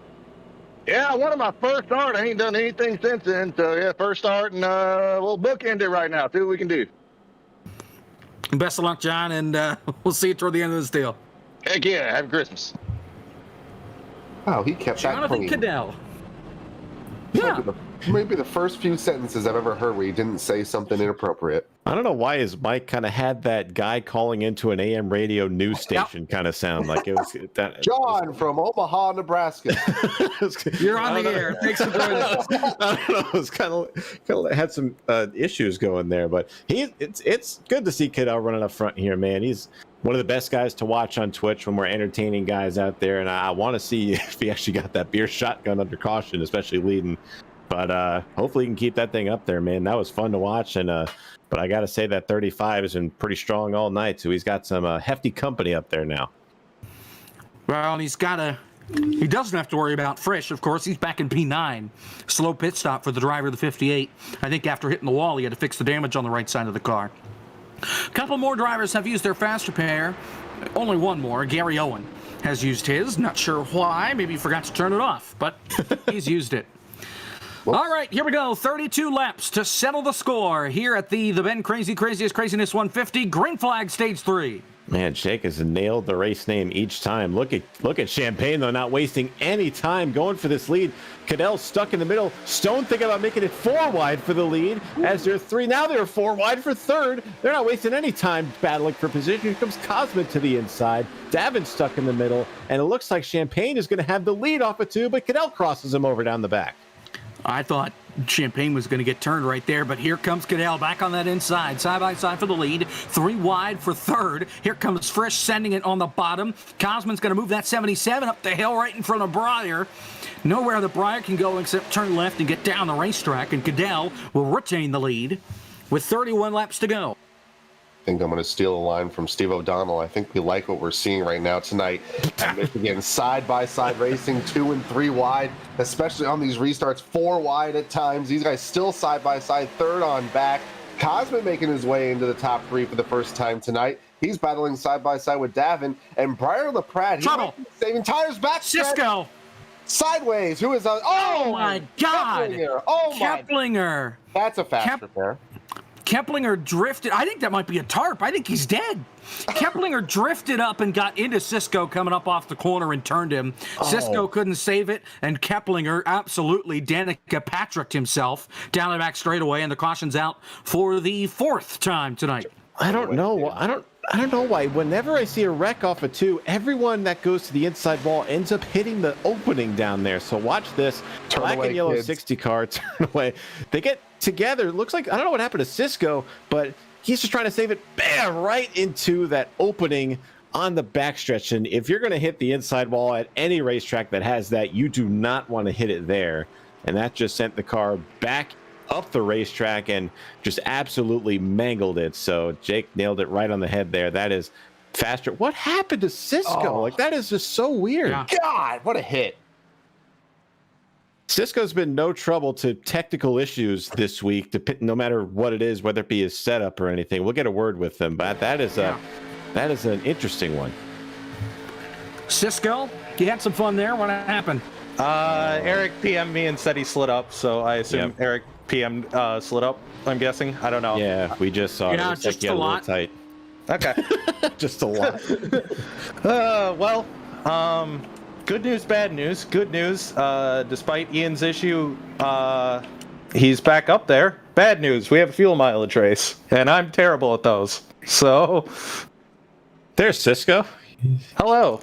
Yeah, I wanted my first start. I ain't done anything since then. So yeah, first start, and we'll bookend it right now. See what we can do. Best of luck, John, and we'll see you toward the end of this deal. Heck yeah! Happy Christmas. Wow, he kept that Jonathan clean. Cadell. Yeah. Maybe the first few sentences I've ever heard where he didn't say something inappropriate. I don't know why his mic kind of had that guy calling into an AM radio news station kind of sound like it was that. John from Omaha, Nebraska. You're on the air. Thanks for joining us. I don't know. It was kind of had some issues going there, but it's good to see Cadell running up front here, man. He's one of the best guys to watch on Twitch when we're entertaining guys out there, and I want to see if he actually got that beer shotgun under caution, especially leading. But hopefully he can keep that thing up there, man. That was fun to watch, and but I got to say that 35 has been pretty strong all night, so he's got some hefty company up there now. Well, and he doesn't have to worry about Frisch, of course. He's back in P9. Slow pit stop for the driver of the 58. I think after hitting the wall, he had to fix the damage on the right side of the car. A couple more drivers have used their fast repair. Only one more. Gary Owen has used his. Not sure why. Maybe he forgot to turn it off, but he's used it. Whoops. All right, here we go. 32 laps to settle the score here at the TheBenCrazy Craziest Craziness 150 Green Flag Stage 3. Man, Jake has nailed the race name each time. Look at Champagne, though, not wasting any time going for this lead. Cadell's stuck in the middle. Stone thinking about making it 4 wide for the lead as they're 3. Now they're 4 wide for third. They're not wasting any time battling for position. Here comes Cosman to the inside. Davin stuck in the middle, and it looks like Champagne is going to have the lead off of 2, but Cadell crosses him over down the back. I thought Champagne was going to get turned right there, but here comes Cadell back on that inside, side by side for the lead. 3 wide for third. Here comes Frisch sending it on the bottom. Cosman's going to move that 77 up the hill right in front of Briar. Nowhere the Briar can go except turn left and get down the racetrack, and Cadell will retain the lead with 31 laps to go. I think I'm going to steal a line from Steve O'Donnell. I think we like what we're seeing right now tonight at Michigan. Side-by-side racing, 2 and 3 wide, especially on these restarts, 4 wide at times. These guys still side-by-side, third on back. Cosman making his way into the top 3 for the first time tonight. He's battling side-by-side with Davin. And Briar LaPrade, Trouble. Saving tires back. Cisco. Sideways. Who is on? Oh, my God. Keplinger. Oh, my. Keplinger. That's a fast repair. Keplinger drifted. I think that might be a tarp. I think he's dead. Keplinger drifted up and got into Cisco coming up off the corner and turned him. Cisco couldn't save it, and Keplinger absolutely Danica Patricked himself down the back straightaway, and the caution's out for the 4th time tonight. I don't know. I don't know why. Whenever I see a wreck off of 2, everyone that goes to the inside wall ends up hitting the opening down there. So watch this. Turn Black away, and yellow kids. 60 car, turn away. They get together. It looks like, I don't know what happened to Cisco, but he's just trying to save it. Bam! Right into that opening on the backstretch. And if you're going to hit the inside wall at any racetrack that has that, you do not want to hit it there. And that just sent the car back up the racetrack and just absolutely mangled it. So Jake nailed it right on the head there. That is faster. What happened to Cisco? Like, that is just so weird. Yeah. God, what a hit. Cisco's been no trouble to technical issues this week, no matter what it is, whether it be his setup or anything. We'll get a word with him, but that is an interesting one. Cisco, you had some fun there. What happened? Eric PM'd me and said he slid up, so I assume Eric PM'd slid up, I'm guessing. I don't know. Yeah, we just saw it. Yeah, Looks just like you had a little lot. tight. Okay. Just a lot. Good news, bad news. Good news, despite Ian's issue, he's back up there. Bad news, we have a fuel mileage race, and I'm terrible at those. So, There's Cisco. hello.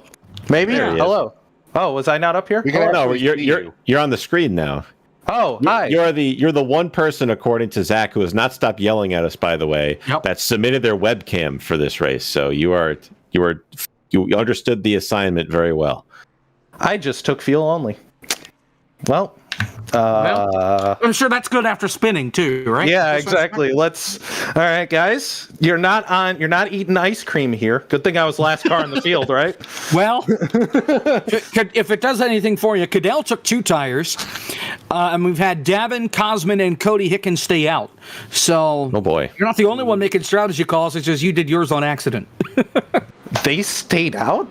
Maybe. There he is. Hello. Oh, was I not up here? We can No, actually see you. you're on the screen now. Oh, hi. You're the one person, according to Zach, who has not stopped yelling at us, by the way, Yep. that submitted their webcam for this race. So you understood the assignment very well. I just took fuel only. Well, I'm sure that's good after spinning too, right? yeah, exactly. All right, guys. You're not eating ice cream here. Good thing I was last car in the field, right? Well, if it does anything for you, Cadell took 2 tires, and we've had Davin, Cosman, and Cody Hickens stay out. So, Oh boy. you're not the only one making strategy calls. It's just you did yours on accident. They stayed out?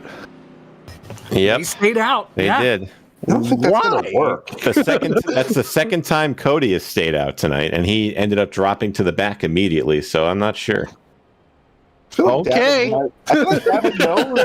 Yep, He stayed out. they Yeah. did. I don't think that's going to work. That's the second time Cody has stayed out tonight, and he ended up dropping to the back immediately. So I'm not sure. I feel like Okay. I feel like Davin knows.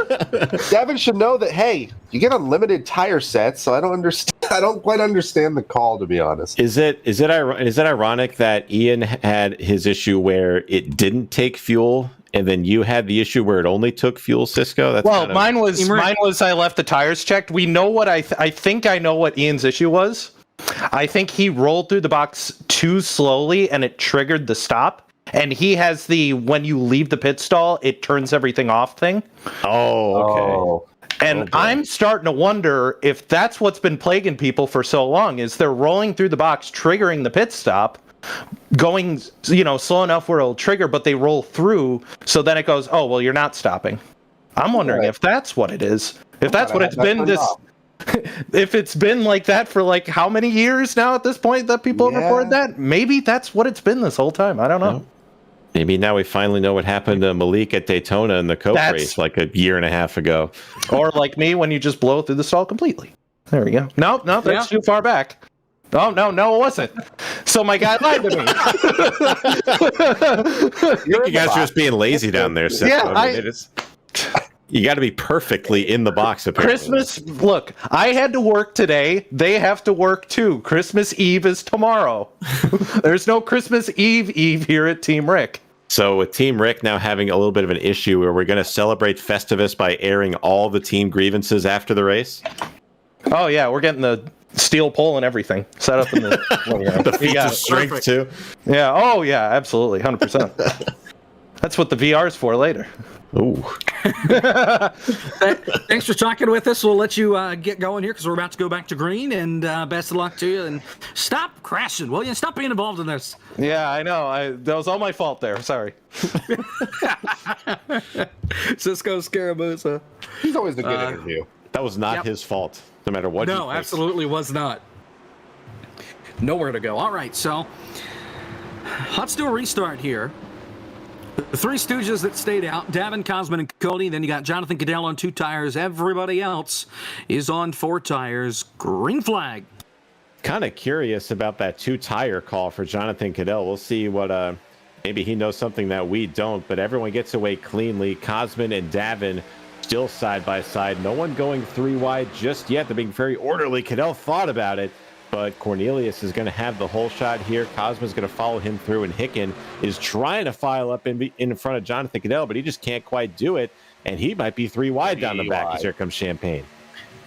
Davin should know that, hey, you get unlimited tire sets, so I don't understand. I don't quite understand the call, to be honest. Is it ironic that Ian had his issue where it didn't take fuel, and then you had the issue where it only took fuel, Cisco? That's Well, kind of- mine was I left the tires checked. We know what I think I know what Ian's issue was. I think he rolled through the box too slowly and it triggered the stop. And he has the when you leave the pit stall, it turns everything off thing. Oh, okay. Oh, And I'm starting to wonder if that's what's been plaguing people for so long is they're rolling through the box, triggering the pit stop, going, slow enough where it'll trigger, but they roll through. So then it goes, oh, well, you're not stopping. I'm wondering if that's what it is. If that's what it's been if it's been like that for like how many years now at this point that people have reported that, maybe that's what it's been this whole time. I don't know. Maybe now we finally know what happened to Malik at Daytona in the Coke race like a year and a half ago. Or like me when you just blow through the stall completely. There we go. No, that's too far back. Oh, no, it wasn't. So my guy lied to me. You guys are just being lazy down there, Seth. Yeah, you got to be perfectly in the box, apparently. Christmas, look, I had to work today. They have to work too. Christmas Eve is tomorrow. There's no Christmas Eve here at Team Rick. So with Team Rick now having a little bit of an issue where we're going to celebrate Festivus by airing all the team grievances after the race. Oh, yeah, we're getting the steel pole and everything set up in the... The feature strength, too. Yeah, oh, yeah, absolutely, 100%. That's what the VR's for later. Ooh. Thanks for talking with us. We'll let you get going here because we're about to go back to green. And best of luck to you. And stop crashing, will you? Stop being involved in this. Yeah, I know. That was all my fault there. Sorry. Cisco Scaramuza. he's always a good interview. That was not his fault, no matter what. No, absolutely was not. Nowhere to go. All right, so let's do a restart here. The 3 Stooges that stayed out, Davin, Cosman, and Cody. Then you got Jonathan Cadell on 2 tires. Everybody else is on 4 tires. Green flag. Kind of curious about that 2-tire call for Jonathan Cadell. We'll see what maybe he knows something that we don't, but everyone gets away cleanly. Cosman and Davin still side by side. No one going 3 wide just yet. They're being very orderly. Cadell thought about it, but Cornelius is going to have the whole shot here. Cosman's going to follow him through, and Hicken is trying to file up in front of Jonathan Cadell, but he just can't quite do it, and he might be 3 wide down the back as here comes Champagne.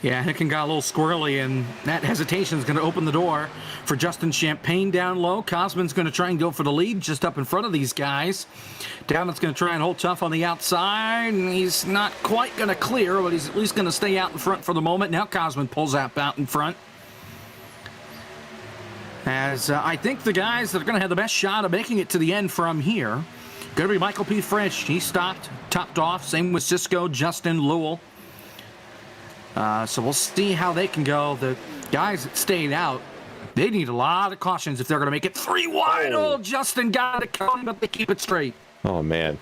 Yeah, Hicken got a little squirrely, and that hesitation is going to open the door for Justin Champagne down low. Cosman's going to try and go for the lead just up in front of these guys. Davin's going to try and hold tough on the outside, and he's not quite going to clear, but he's at least going to stay out in front for the moment. Now Cosman pulls out in front. As I think the guys that are going to have the best shot of making it to the end from here, going to be Michael P. Frisch. He stopped, topped off. Same with Cisco, Justin, Lowell. So we'll see how they can go. The guys that stayed out, they need a lot of cautions if they're going to make it 3 wide. Oh, Justin got it coming, but they keep it straight. Oh, man.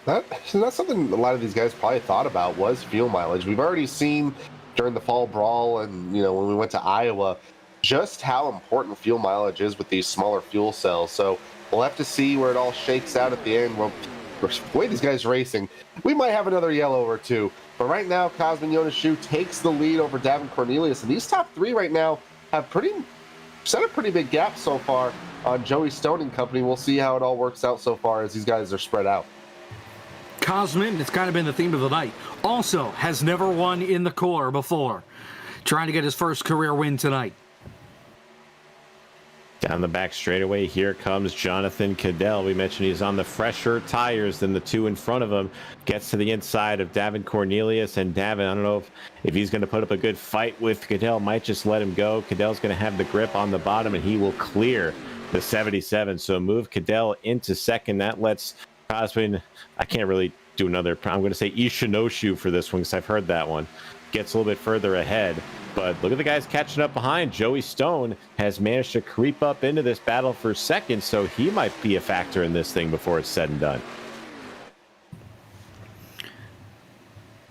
That's something a lot of these guys probably thought about was fuel mileage. We've already seen during the fall brawl and, when we went to Iowa, just how important fuel mileage is with these smaller fuel cells. So we'll have to see where it all shakes out at the end. Well, the way these guys racing, we might have another yellow or 2. But right now, Cosman Yoneshu takes the lead over Davin Cornelius. And these top 3 right now have set a pretty big gap so far on Joey Stone and company. We'll see how it all works out so far as these guys are spread out. Cosmin, it's kind of been the theme of the night, also has never won in the core before. Trying to get his first career win tonight. Down the back straightaway, here comes Jonathan Cadell. We mentioned he's on the fresher tires than the two in front of him. Gets to the inside of Davin Cornelius, and Davin, I don't know if he's going to put up a good fight with Cadell, might just let him go. Cadell's going to have the grip on the bottom, and he will clear the 77. So move Cadell into second. That lets Cosmin, I can't really do another, I'm going to say Ishinoshu for this one because I've heard that one. Gets a little bit further ahead. But look at the guys catching up behind. Joey Stone has managed to creep up into this battle for second, so he might be a factor in this thing before it's said and done.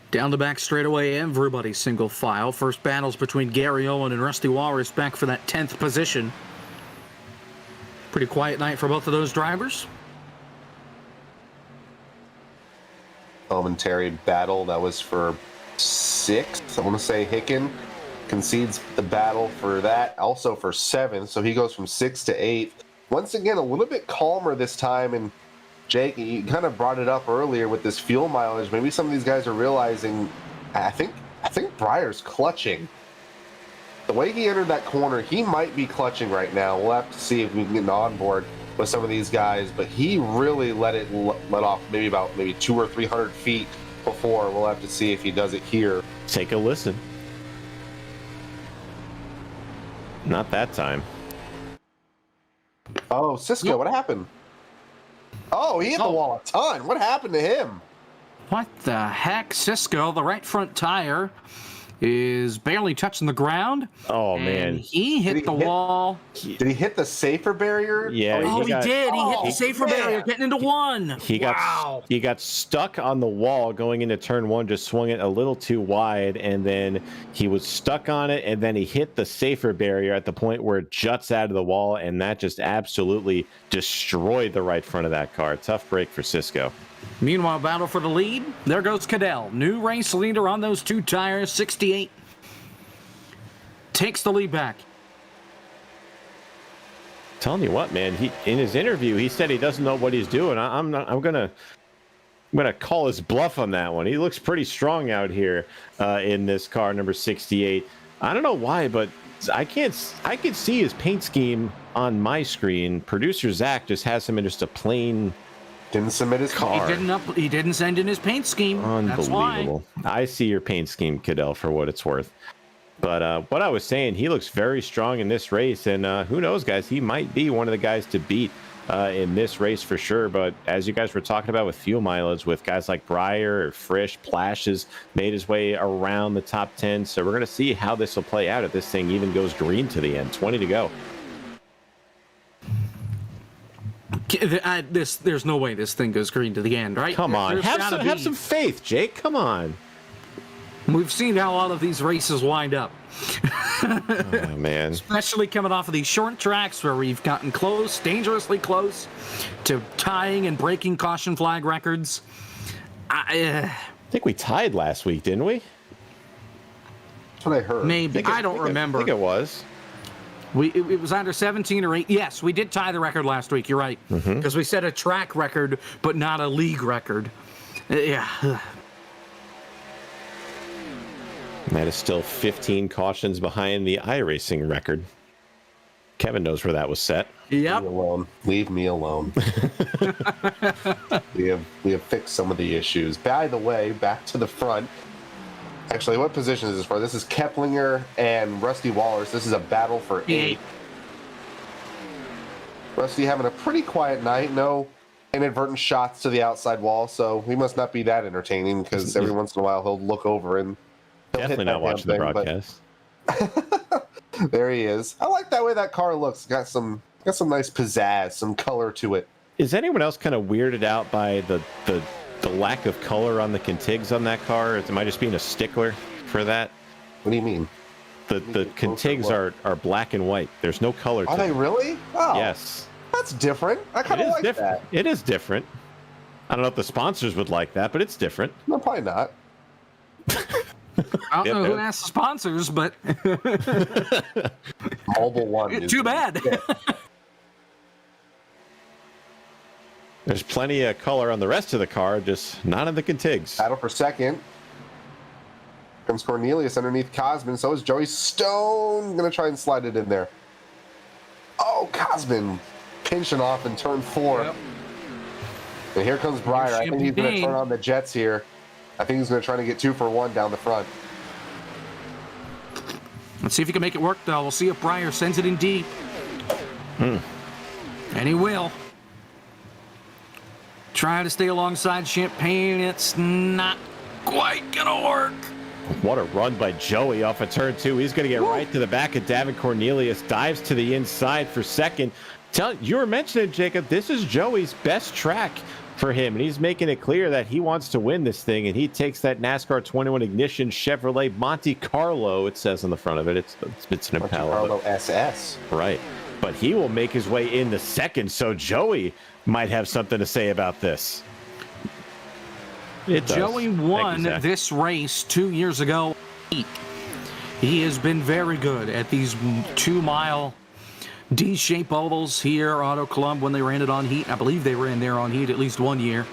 Down the back straightaway, everybody single file. First battles between Gary Owen and Rusty Walrus back for that 10th position. Pretty quiet night for both of those drivers. Momentary battle that was for 6th. I want to say Hicken concedes the battle for that, also for 7th, so he goes from 6th to 8th. Once again, a little bit calmer this time, and Jake, you kind of brought it up earlier with this fuel mileage. Maybe some of these guys are realizing, I think Breyer's clutching. The way he entered that corner, he might be clutching right now. We'll have to see if we can get on board with some of these guys, but he really let off maybe 200 or 300 feet before. We'll have to see if he does it here. Take a listen. Not that time. Oh, Cisco, what happened? Oh, he hit the wall a ton. What happened to him? What the heck? Cisco, the right front tire is barely touching the ground. Oh, and man. He hit the wall. Did he hit the safer barrier? Yeah. He did. He hit the safer barrier, getting into one. He got stuck on the wall going into turn 1, just swung it a little too wide, and then he was stuck on it, and then he hit the safer barrier at the point where it juts out of the wall, and that just absolutely destroyed the right front of that car. Tough break for Cisco. Meanwhile, battle for the lead. There goes Cadell. New race leader on those two tires, 68. Takes the lead back. Telling you what, man, he in his interview he said he doesn't know what he's doing. I'm gonna call his bluff on that one. He looks pretty strong out here in this car, number 68. I don't know why, but I can see his paint scheme on my screen. Producer Zach just has him in just a plain. Didn't submit his car. He didn't send in his paint scheme. That's why. I see your paint scheme, Cadell, for what it's worth. But what I was saying, he looks very strong in this race, and who knows, guys, he might be one of the guys to beat in this race for sure. But as you guys were talking about with fuel mileage, with guys like Breyer or Frisch, Plash has made his way around the top 10. So we're going to see how this will play out if this thing even goes green to the end. 20 to go. There's no way this thing goes green to the end, right? Come on, have some faith, Jake. Come on. We've seen how all of these races wind up. Oh, man. Especially coming off of these short tracks where we've gotten close, dangerously close, to tying and breaking caution flag records. I think we tied last week, didn't we? That's what I heard. Maybe. I don't remember. I think it was. It was either 17 or 8. Yes, we did tie the record last week. You're right. Because we set a track record, but not a league record. Yeah. And that is still 15 cautions behind the iRacing record. Kevin knows where that was set. Yep. Leave me alone. We have fixed some of the issues. By the way, back to the front. Actually, what position is this for? This is Keplinger and Rusty Walrus. This is a battle for 8. Rusty having a pretty quiet night. No inadvertent shots to the outside wall, so he must not be that entertaining because every once in a while he'll look over and definitely not watching the broadcast. There he is. I like that way that car looks. Got some nice pizzazz, some color to it. Is anyone else kind of weirded out by the lack of color on the contigs on that car? Am I just being a stickler for that? What do you mean? The contigs are black and white. There's no color to them. Are they really? Oh, yes. That's different. I kind of like different. that. It is different. I don't know if the sponsors would like that, but it's different. No, probably not. I don't know who asked the sponsors, but Mobile One. Too bad. There's plenty of color on the rest of the car, just not in the contigs. Battle for second. Comes Cornelius underneath Cosman. So is Joey Stone. Gonna try and slide it in there. Oh, Cosman pinching off in turn 4. Yep. And here comes Breyer. I think he's gonna turn on the jets here. I think he's gonna try to get 2 for 1 down the front. Let's see if he can make it work, though. We'll see if Breyer sends it in deep. And he will. Try to stay alongside Champagne. It's not quite gonna work. What a run by Joey off of turn 2. He's going to get right to the back of Davin Cornelius. Dives to the inside for second. You were mentioning, Jacob, this is Joey's best track for him. And he's making it clear that he wants to win this thing. And he takes that NASCAR 21 Ignition Chevrolet Monte Carlo, it says on the front of it. It's an Impala. Monte Carlo SS. Right. But he will make his way into second. So Joey might have something to say about this. Joey won this race 2 years ago. He has been very good at these 2-mile D-shape ovals here, Auto Club, when they ran it on heat. I believe they ran there on heat at least 1 year.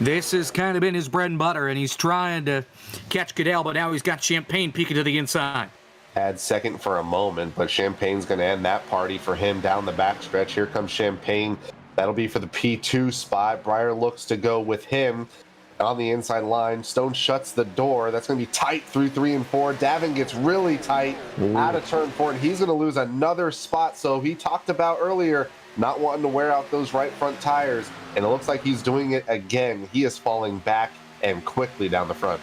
This has kind of been his bread and butter, and he's trying to catch Goodell, but now he's got Champagne peeking to the inside. Had second for a moment, but Champagne's going to end that party for him down the backstretch. Here comes Champagne. That'll be for the P2 spot. Breyer looks to go with him on the inside line. Stone shuts the door. That's going to be tight through 3 and 4. Davin gets really tight out of turn 4, and he's going to lose another spot. So he talked about earlier not wanting to wear out those right front tires, and it looks like he's doing it again. He is falling back and quickly down the front.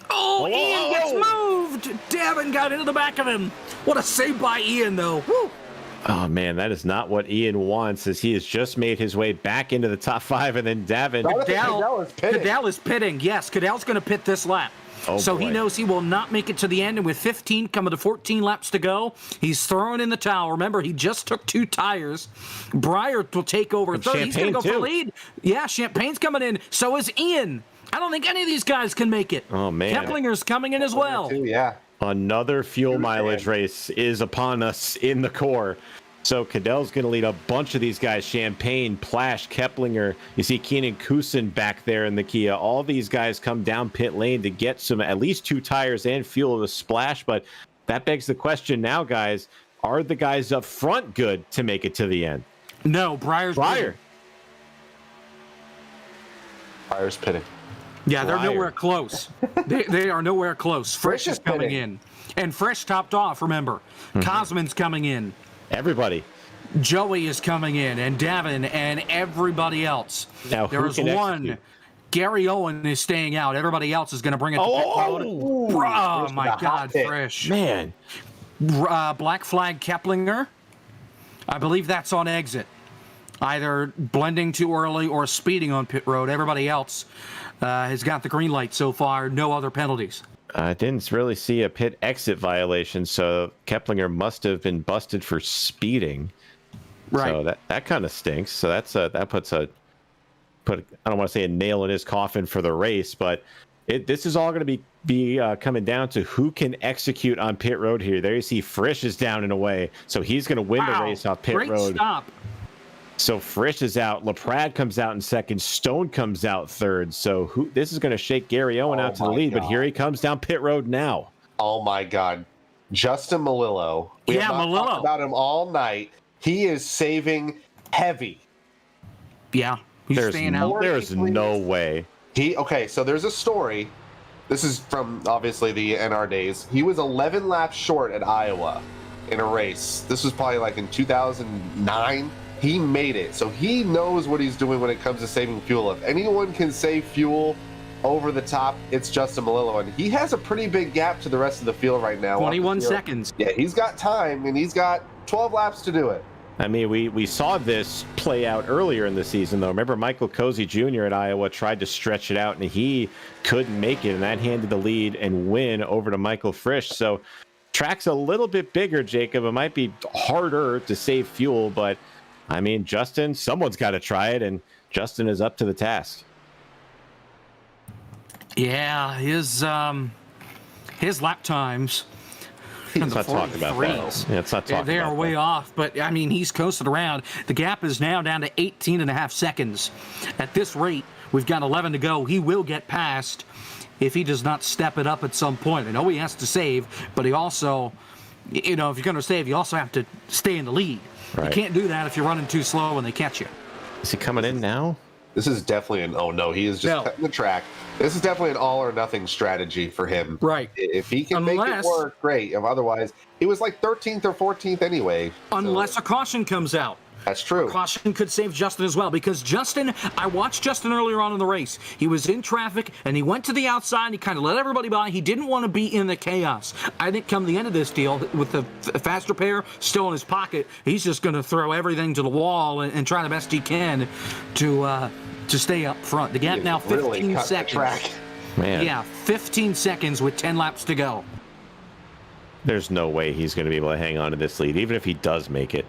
Oh, Ian gets moved. Davin got into the back of him. What a save by Ian, though. Woo. Oh, man, that is not what Ian wants, as he has just made his way back into the top 5, and then Davin. Cadell is pitting. Yes, Cadell's going to pit this lap. Oh, so boy. He knows he will not make it to the end, and with 15 coming to 14 laps to go, he's throwing in the towel. Remember, he just took 2 tires. Breyer will take over third. He's going to go for lead. Yeah, Champagne's coming in. So is Ian. I don't think any of these guys can make it. Oh, man. Keplinger's coming in as well. Too, yeah. Another fuel mileage race is upon us in the core. So Cadell's going to lead a bunch of these guys. Champagne, Plash, Keplinger. You see Keenan Kusin back there in the Kia. All these guys come down pit lane to get some at least 2 tires and fuel to splash. But that begs the question now, guys. Are the guys up front good to make it to the end? No, Breyer's pitting. Yeah, they're nowhere close. They are nowhere close. Frisch is coming in. And Frisch topped off, remember. Cosman's coming in. Everybody. Joey is coming in, and Davin, and everybody else. Now, there's one. Execute? Gary Owen is staying out. Everybody else is going to bring it to pit road. Oh, my God, Frisch. Man. Black flag Keplinger. I believe that's on exit. Either blending too early or speeding on pit road. Everybody else has got the green light so far. No other penalties. I didn't really see a pit exit violation, so Keplinger must have been busted for speeding. Right. So that kind of stinks. So that puts I don't want to say a nail in his coffin for the race, but this is all going to be coming down to who can execute on pit road here. There you see Frisch is down and away, so he's going to win the race off pit road. Great stop. So Frisch is out. LaPrade comes out in second. Stone comes out third. So this is going to shake Gary Owen out to the lead, but here he comes down pit road now. Oh, my God. Justin Malillo. We have not talked about him all night. He is saving heavy. Yeah. There's no way. Okay, so there's a story. This is from, obviously, the NR days. He was 11 laps short at Iowa in a race. This was probably like in 2009. He made it, so he knows what he's doing when it comes to saving fuel. If anyone can save fuel over the top, it's Justin Malillo, and he has a pretty big gap to the rest of the field right now. 21 seconds. Yeah, he's got time, and he's got 12 laps to do it. I mean, we saw this play out earlier in the season, though. Remember, Michael Cozy Jr. at Iowa tried to stretch it out, and he couldn't make it, and that handed the lead and win over to Michael Frisch. So track's a little bit bigger, Jacob. It might be harder to save fuel, but I mean, Justin, someone's got to try it, and Justin is up to the task. Yeah, his lap times in the Let's not talk about that. 43s. Yeah, let's not talk They about are way that. off, but I mean, he's coasted around. The gap is now down to 18.5 seconds. At this rate, we've got 11 to go. He will get past if he does not step it up at some point. I know he has to save, but he also, if you're going to save, you also have to stay in the lead. Right. You can't do that if you're running too slow when they catch you. Is he coming in now? This is definitely an oh no. He is just No. cutting the track. This is definitely an all or nothing strategy for him. Right. If he can make Unless- it work, great. If otherwise, he was like 13th or 14th anyway. Unless So, a caution comes out. that's true. Caution could save Justin as well, because Justin, I watched Justin earlier on in the race. He was in traffic and he went to the outside and he kind of let everybody by. He didn't want to be in the chaos. I think come the end of this deal, with the faster pair still in his pocket, he's just going to throw everything to the wall and try the best he can to stay up front. The gap He now has really 15 cut the seconds. track. Man, Yeah, 15 seconds with 10 laps to go. there's no way he's going to be able to hang on to this lead, even if he does make it.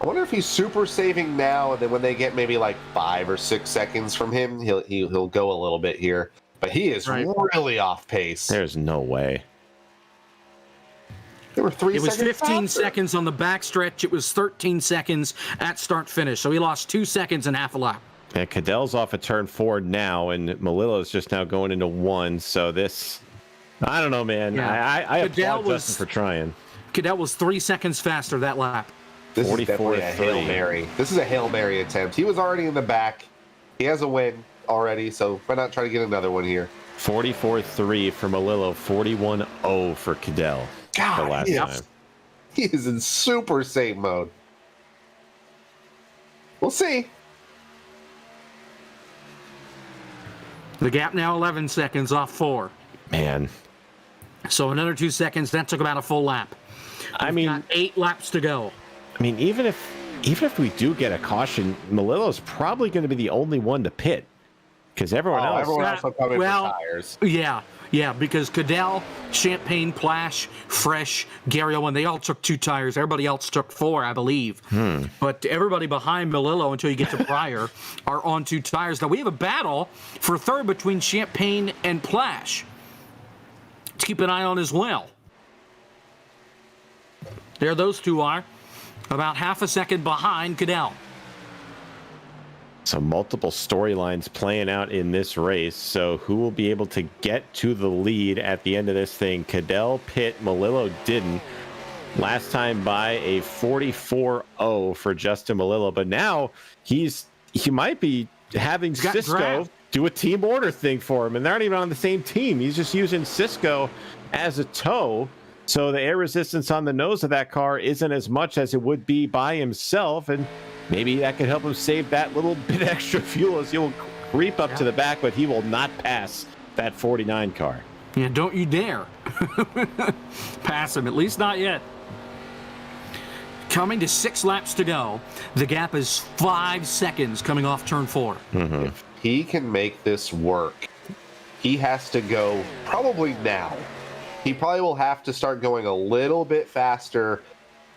I wonder if he's super saving now, and then when they get maybe like 5 or 6 seconds from him, he'll go a little bit here. But he is Right. really off pace. There's no way. There were 3 It was seconds 15 faster. seconds on the backstretch. It was 13 seconds at start finish. So he lost 2 seconds in half a lap. And Cadell's off at turn 4 now, and Melillo's just now going into 1. So this, I don't know, man. Yeah. I Cadell applaud was- Justin for trying. Cadell was 3 seconds faster that lap. This is 44 definitely a Hail 3. Mary. This is a Hail Mary attempt. He was already in the back. He has a win already, so why not try to get another one here? 44-3 for Melillo, 41-0 for Cadell. God, the last yeah. time. He is in super save mode. We'll see. The gap now 11 seconds off 4. Man, So another 2 seconds. That took about a full lap. I mean, Got 8 laps to go. even if we do get a caution, Melillo's probably going to be the only one to pit, because everyone else. Everyone else will come in Well, for tires. Yeah, because Cadell, Champagne, Plash, Fresh, Gary Owen, they all took 2 tires. Everybody else took 4, I believe. But everybody behind Melillo until you get to Pryor are on 2 tires. Now we have a battle for third between Champagne and Plash to keep an eye on as well. There those two are, about half a second behind Cadell. So multiple storylines playing out in this race. So who will be able to get to the lead at the end of this thing? Cadell pit, Melillo didn't. Last time by a 44-0 for Justin Melillo, but now he might be having got Cisco draft. do a team order thing for him, and they're not even on the same team. He's just using Cisco as a tow. So the air resistance on the nose of that car isn't as much as it would be by himself, and maybe that could help him save that little bit extra fuel as he'll creep up to the back, but he will not pass that 49 car. Yeah, don't you dare pass him, at least not yet. Coming to 6 laps to go. The gap is 5 seconds coming off turn 4. If he can make this work, he has to go probably now. He probably will have to start going a little bit faster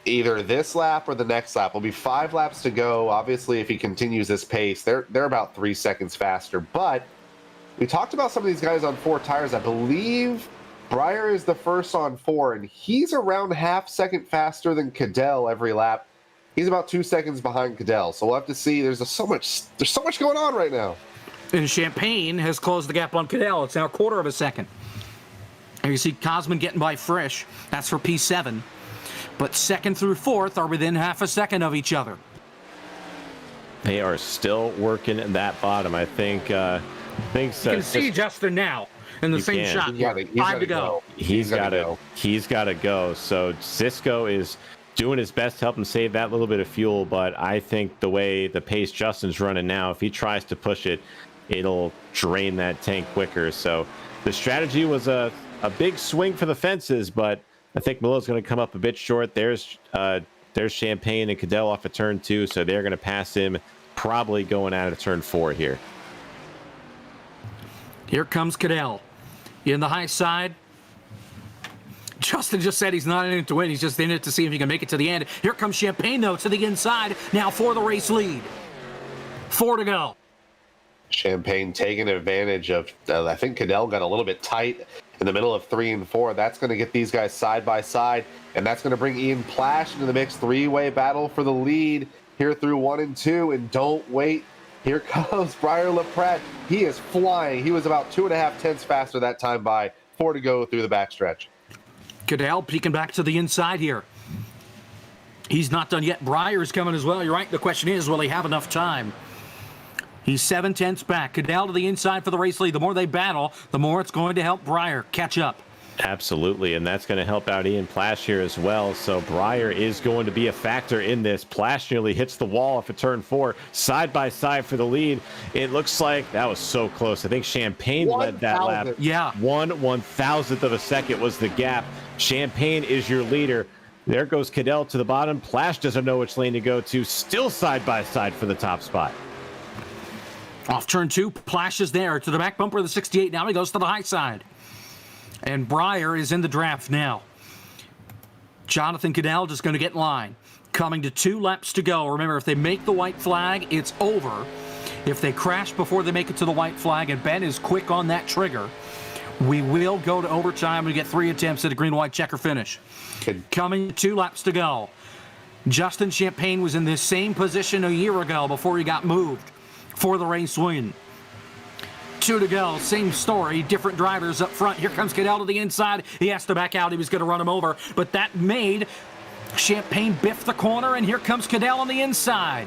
either this lap or the next lap. Will be 5 laps to go. Obviously, if he continues this pace, they're about 3 seconds faster. But we talked about some of these guys on 4 tires. I believe Breyer is the first on 4, and he's around half second faster than Cadell every lap. He's about 2 seconds behind Cadell. So we'll have to see. There's so much going on right now. And Champagne has closed the gap on Cadell. It's now a quarter of a second. And you see Cosman getting by Frisch. That's for P7. But 2nd through 4th are within half a second of each other. They are still working that bottom. I think. You can see Justin now in the You same can. shot. He's gotta 5 to go. He's got gotta to go. So Cisco is doing his best to help him save that little bit of fuel, but I think the way the pace Justin's running now, if he tries to push it, it'll drain that tank quicker. So the strategy was a big swing for the fences, but I think Melillo's going to come up a bit short. There's Champagne and Cadell off of turn 2, so they're going to pass him, probably going out of turn 4 here. Here comes Cadell. In the high side. Justin just said he's not in it to win. He's just in it to see if he can make it to the end. Here comes Champagne, though, to the inside. Now for the race lead. 4 to go. Champagne taking advantage of, I think Cadell got a little bit tight in the middle of 3 and 4. That's going to get these guys side by side, and that's going to bring Ian Plash into the mix. 3-way battle for the lead here through 1 and 2, and don't wait. Here comes Briar LaPrade. He is flying. He was about 2.5 tenths faster that time by 4 to go through the backstretch. Cadell peeking back to the inside here. He's not done yet. Briar is coming as well. You're right. The question is, will he have enough time? He's 7 tenths back. Cadell to the inside for the race lead. The more they battle, the more it's going to help Briar catch up. Absolutely, and that's going to help out Ian Plash here as well. So Briar is going to be a factor in this. Plash nearly hits the wall off of turn 4, side by side for the lead. It looks like that was so close. I think Champagne led that lap. Yeah. 1/1000th of a second was the gap. Champagne is your leader. There goes Cadell to the bottom. Plash doesn't know which lane to go to. Still side by side for the top spot. Off turn 2, Plash is there to the back bumper of the 68. Now he goes to the high side. And Briar is in the draft now. Jonathan Cadell just going to get in line. Coming to 2 laps to go. Remember, if they make the white flag, it's over. If they crash before they make it to the white flag, and Ben is quick on that trigger, we will go to overtime and get 3 attempts at a green-white checker finish. Coming to 2 laps to go. Justin Champagne was in this same position a year ago before he got moved for the race win. 2 to go, same story, different drivers up front. Here comes Cadell to the inside. He has to back out. He was going to run him over, but that made Champagne biff the corner, and here comes Cadell on the inside.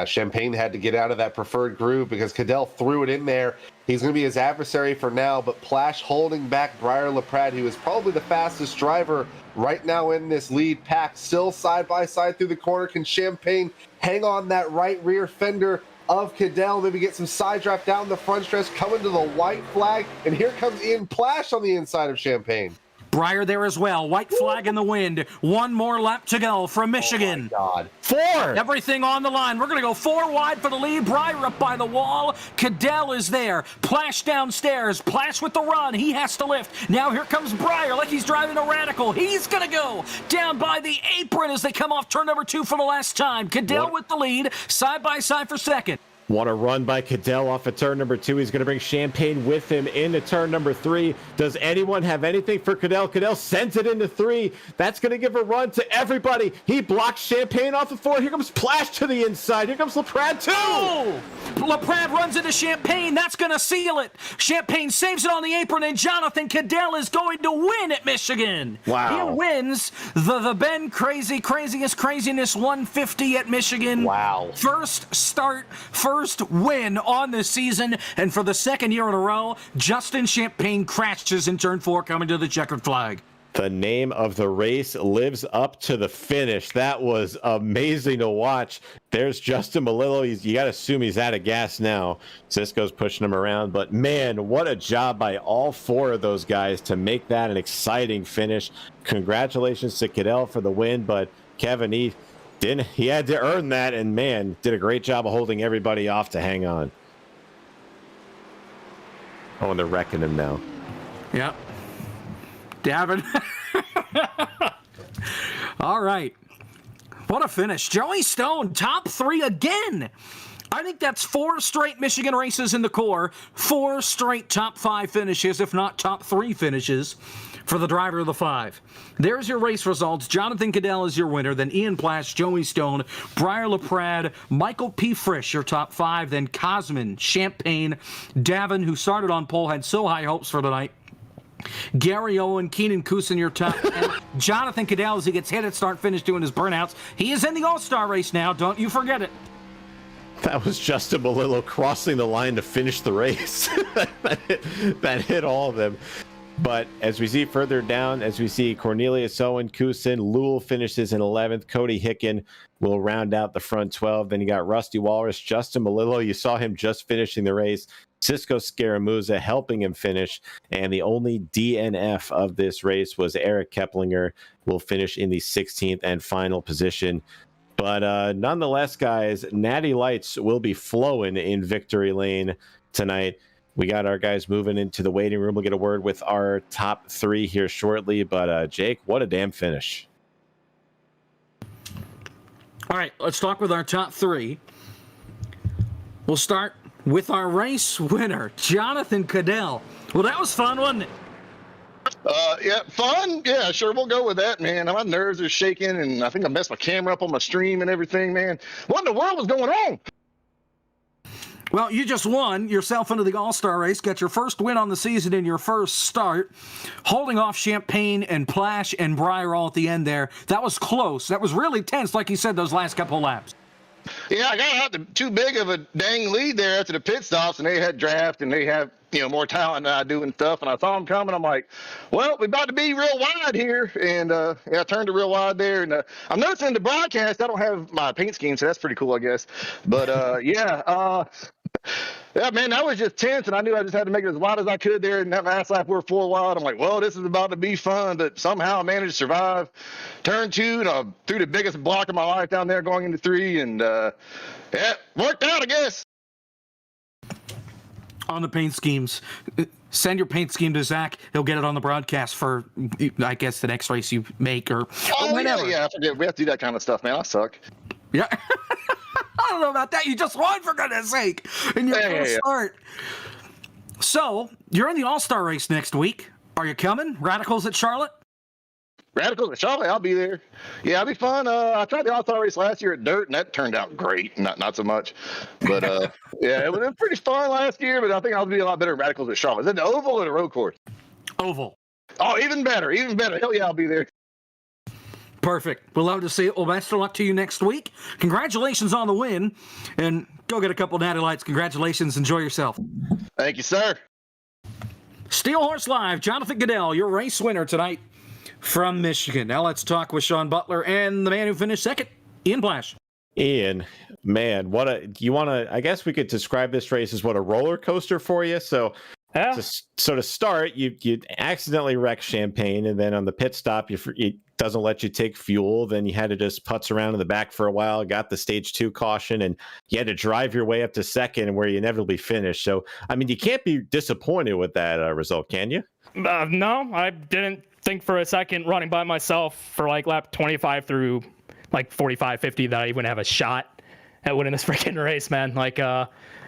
Champagne had to get out of that preferred groove because Cadell threw it in there. He's going to be his adversary for now, but Plash holding back Briar LaPrade, who is probably the fastest driver right now in this lead pack. Still side by side through the corner. Can Champagne hang on that right rear fender of Cadell, maybe get some side draft down the front stretch, coming to the white flag, and here comes Ian Plash on the inside of Champagne. Briar there as well. White flag in the wind. 1 more lap to go from Michigan. Oh my God. 4! Everything on the line. We're going to go 4 wide for the lead. Briar up by the wall. Cadell is there. Plash downstairs. Plash with the run. He has to lift. Now here comes Briar like he's driving a radical. He's going to go down by the apron as they come off turn number 2 for the last time. Cadell with the lead. Side by side for second. What a run by Cadell off of turn number 2. He's going to bring Champagne with him into turn number 3. Does anyone have anything for Cadell? Cadell sends it into 3. That's going to give a run to everybody. He blocks Champagne off of 4. Here comes Plash to the inside. Here comes LaPrade too. Oh! LaPrade runs into Champagne. That's going to seal it. Champagne saves it on the apron, and Jonathan Cadell is going to win at Michigan. Wow. He wins the TheBenCrazy Craziest Craziness 150 at Michigan. Wow. First start, first win on this season, and for the second year in a row, Justin Champagne crashes in turn 4 coming to the checkered flag. The name of the race lives up to the finish. That was amazing to watch. There's Justin Melillo. You got to assume he's out of gas now. Cisco's pushing him around, but man, what a job by all 4 of those guys to make that an exciting finish. Congratulations to Cadell for the win, but Kevin, he had to earn that, and man, did a great job of holding everybody off to hang on. Oh, and they're wrecking him now. Yep. Davin. All right. What a finish. Joey Stone, top 3 again. I think that's 4 straight Michigan races in the core, 4 straight top 5 finishes, if not top 3 finishes for the driver of the 5. There's your race results. Jonathan Cadell is your winner, then Ian Plash, Joey Stone, Briar LaPrade, Michael P. Frisch, your top 5, then Cosman, Champagne, Davin, who started on pole, had so high hopes for the night. Gary Owen, Keenan Kusin, your top 10. Jonathan Cadell, as he gets hit at start finish doing his burnouts. He is in the All-Star race now. Don't you forget it. That was Justin Melillo crossing the line to finish the race. that hit all of them. But as we see further down, as we see Cornelius Owen, Kusin, Lul finishes in 11th. Cody Hicken will round out the front 12. Then you got Rusty Walrus, Justin Melillo. You saw him just finishing the race. Cisco Scaramuza helping him finish. And the only DNF of this race was Eric Keplinger, will finish in the 16th and final position. But nonetheless, guys, Natty Lights will be flowing in victory lane tonight. We got our guys moving into the waiting room. We'll get a word with our top 3 here shortly. But Jake, what a damn finish. All right, let's talk with our top 3. We'll start with our race winner, Jonathan Cadell. Well, that was fun, wasn't it? Yeah, fun. Yeah, sure. We'll go with that, man. My nerves are shaking, and I think I messed my camera up on my stream and everything, man. What in the world was going on? Well, you just won yourself into the All-Star race, got your first win on the season in your first start, holding off Champagne and Plash and Breyer all at the end there. That was close. That was really tense, like you said, those last couple of laps. Yeah, I got out too big of a dang lead there after the pit stops, and they had draft, and they have more talent than I do and stuff. And I saw them coming. I'm like, well, we're about to be real wide here, and I turned it real wide there. And I'm noticing the broadcast, I don't have my paint scheme, so that's pretty cool, I guess. But yeah, man, that was just tense, and I knew I just had to make it as wide as I could there. And that last lap, we're 4 wide. I'm like, well, this is about to be fun, but somehow I managed to survive turn 2, and I threw the biggest block of my life down there going into 3, and yeah, worked out, I guess. On the paint schemes, send your paint scheme to Zach. He'll get it on the broadcast for, I guess, the next race you make or whenever. Yeah, I forget. We have to do that kind of stuff, man. I suck. Yeah. I don't know about that. You just won, for goodness sake, in your first start. So, you're in the All-Star race next week. Are you coming? Radicals at Charlotte? Radicals at Charlotte, I'll be there. Yeah, it'll be fun. I tried the All-Star race last year at Dirt, and that turned out great. Not so much. But, yeah, it was pretty fun last year, but I think I'll be a lot better at Radicals at Charlotte. Is it the oval or the road course? Oval. Oh, even better. Even better. Hell yeah, I'll be there. Perfect. We'll love to see it. Well, best of luck to you next week. Congratulations on the win. And go get a couple natty lights. Congratulations. Enjoy yourself. Thank you, sir. Steel Horse Live, Jonathan Cadell, your race winner tonight from Michigan. Now let's talk with Sean Butler and the man who finished second, Ian Blash. Ian, man, I guess we could describe this race as a roller coaster for you. So Yeah. to sort of start, you accidentally wreck Champagne, and then on the pit stop, it doesn't let you take fuel. Then you had to just putz around in the back for a while, got the stage 2 caution, and you had to drive your way up to second where you inevitably finished. So, I mean, you can't be disappointed with that result, can you? No, I didn't think for a second running by myself for like lap 25 through like 45, 50 that I even have a shot at winning this freaking race, man. Like,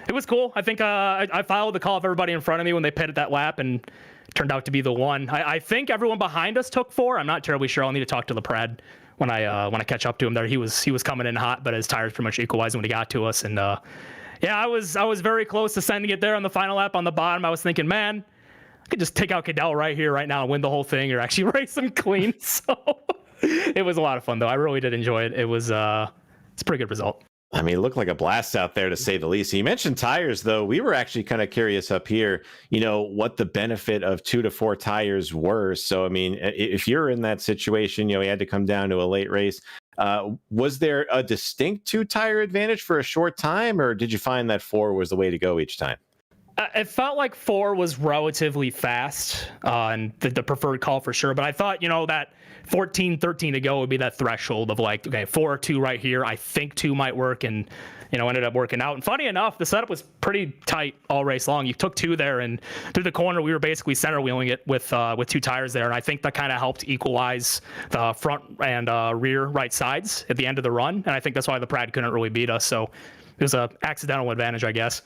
it was cool. I think I followed the call of everybody in front of me when they pitted that lap, and it turned out to be the one. I think everyone behind us took 4. I'm not terribly sure. I'll need to talk to LaPrade when I catch up to him there. He was coming in hot, but his tires pretty much equalized when he got to us. And yeah, I was very close to sending it there on the final lap on the bottom. I was thinking, man, I could just take out Cadell right here, right now, and win the whole thing, or actually race him clean. So it was a lot of fun, though. I really did enjoy it. It's a pretty good result. I mean, it looked like a blast out there, to say the least. You mentioned tires, though. We were actually kind of curious up here, what the benefit of 2 to 4 tires were. So, I mean, if you're in that situation, you had to come down to a late race. Was there a distinct 2-tire advantage for a short time, or did you find that 4 was the way to go each time? It felt like 4 was relatively fast, and the preferred call for sure. But I thought, that 14, 13 to go would be that threshold of like, okay, 4 or 2 right here. I think 2 might work, and ended up working out. And funny enough, the setup was pretty tight all race long. You took 2 there, and through the corner, we were basically center wheeling it with 2 tires there. And I think that kind of helped equalize the front and rear right sides at the end of the run. And I think that's why the Pride couldn't really beat us. So it was an accidental advantage, I guess.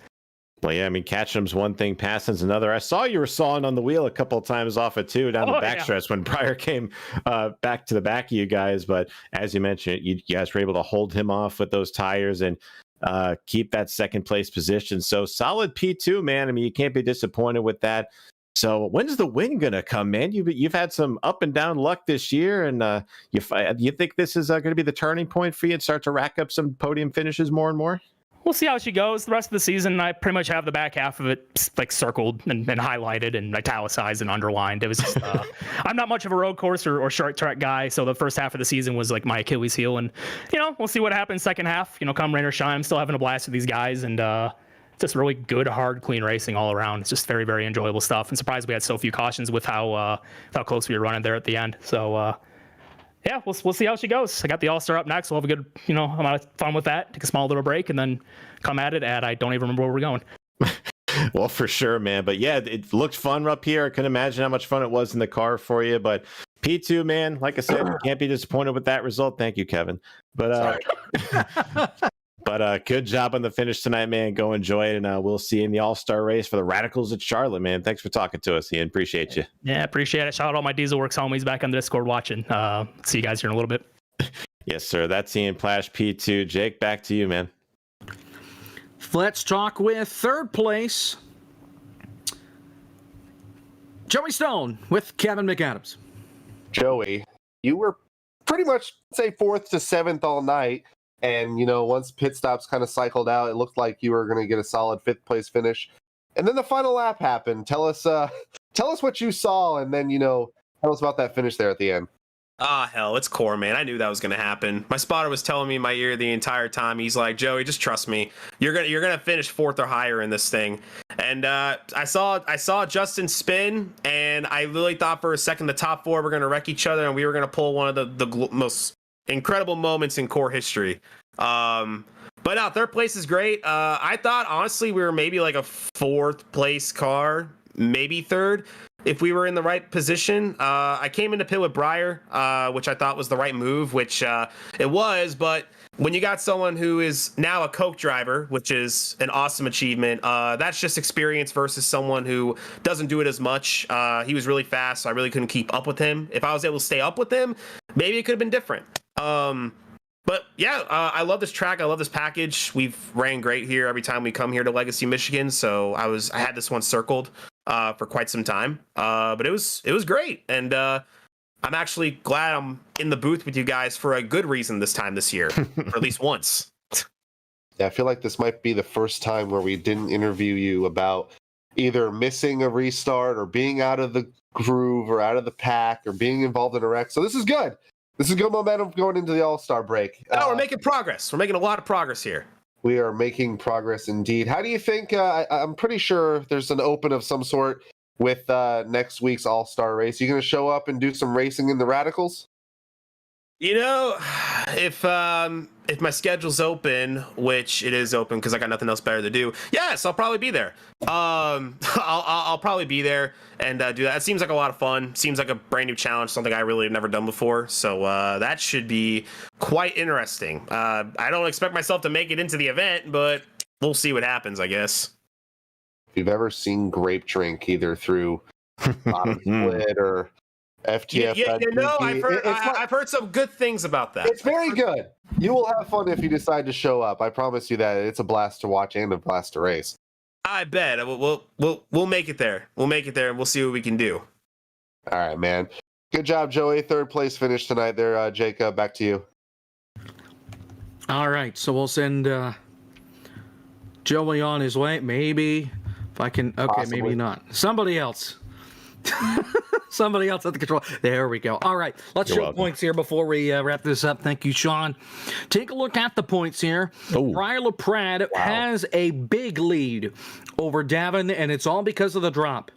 Well, yeah, I mean, catching them's one thing, passing's another. I saw you were sawing on the wheel a couple of times off it, too, down the backstretch when Breyer came back to the back of you guys. But as you mentioned, you guys were able to hold him off with those tires and keep that second place position. So solid P2, man. I mean, you can't be disappointed with that. So when's the win going to come, man? You've had some up and down luck this year, and you think this is going to be the turning point for you and start to rack up some podium finishes more and more? We'll see how she goes. The rest of the season, I pretty much have the back half of it like circled and highlighted and italicized and underlined. It was just, I'm not much of a road course or short track guy, so the first half of the season was like my Achilles heel. And, we'll see what happens second half. Come rain or shine, I'm still having a blast with these guys. And just really good, hard, clean racing all around. It's just very, very enjoyable stuff. And surprised we had so few cautions with how close we were running there at the end. So, yeah, we'll see how she goes. I got the All-Star up next. We'll have a good, amount of fun with that. Take a small little break and then come at it. I don't even remember where we're going. Well, for sure, man. But yeah, it looked fun up here. I can imagine how much fun it was in the car for you. But P2, man, like I said, you can't be disappointed with that result. Thank you, Kevin. But But good job on the finish tonight, man. Go enjoy it, and we'll see you in the All-Star race for the Radicals at Charlotte, man. Thanks for talking to us, Ian. Appreciate you. Yeah, appreciate it. Shout out all my Diesel Works homies back on the Discord watching. See you guys here in a little bit. Yes, sir. That's Ian Plash, P2. Jake, back to you, man. Let's talk with third place, Joey Stone with Kevin McAdams. Joey, you were pretty much, say, 4th to 7th all night. And, once pit stops kind of cycled out, it looked like you were going to get a solid 5th place finish. And then the final lap happened. Tell us what you saw, and then, tell us about that finish there at the end. Hell, it's core, man. I knew that was gonna happen. My spotter was telling me in my ear the entire time. He's like, Joey, just trust me. You're gonna finish 4th or higher in this thing. And I saw Justin spin, and I really thought for a second the top 4 were gonna wreck each other, and we were gonna pull one of the most incredible moments in core history. But no, 3rd place is great. I thought honestly we were maybe like a 4th place car, maybe 3rd. If we were in the right position. I came into pit with Breyer, which I thought was the right move, which it was. But when you got someone who is now a Coke driver, which is an awesome achievement, that's just experience versus someone who doesn't do it as much. He was really fast, so I really couldn't keep up with him. If I was able to stay up with him, maybe it could have been different. But yeah, I love this track. I love this package. We've ran great here every time we come here to Legacy, Michigan. So I had this one circled for quite some time. But it was great. And I'm actually glad I'm in the booth with you guys for a good reason this year, or at least once. Yeah, I feel like this might be the first time where we didn't interview you about either missing a restart or being out of the groove or out of the pack or being involved in a wreck. So this is good. This is good momentum going into the All-Star break. No, we're making progress. We're making a lot of progress here. We are making progress indeed. How do you think, I'm pretty sure there's an open of some sort with next week's All-Star race. You going to show up and do some racing in the Radicals? If my schedule's open, which it is open because I got nothing else better to do, yes, I'll probably be there. I'll probably be there and do that. It seems like a lot of fun. Seems like a brand new challenge, something I really have never done before. So that should be quite interesting. I don't expect myself to make it into the event, but we'll see what happens, I guess. If you've ever seen Grape Drink, either through Bottom Split or FTF, I've heard some good things about that. It's very good. You will have fun if you decide to show up. I promise you that. It's a blast to watch and a blast to race. I bet. We'll make it there. We'll make it there, and we'll see what we can do. All right, man. Good job, Joey. 3rd place finish tonight there, Jacob. Back to you. All right, so we'll send Joey on his way. Maybe if I can. Okay, Possibly. maybe not. Somebody else. Somebody else at the control. There we go. All right, let's show points here before we wrap this up. Thank you, Sean. Take a look at the points here. Brian LaPrade has a big lead over Davin, and it's all because of the drop.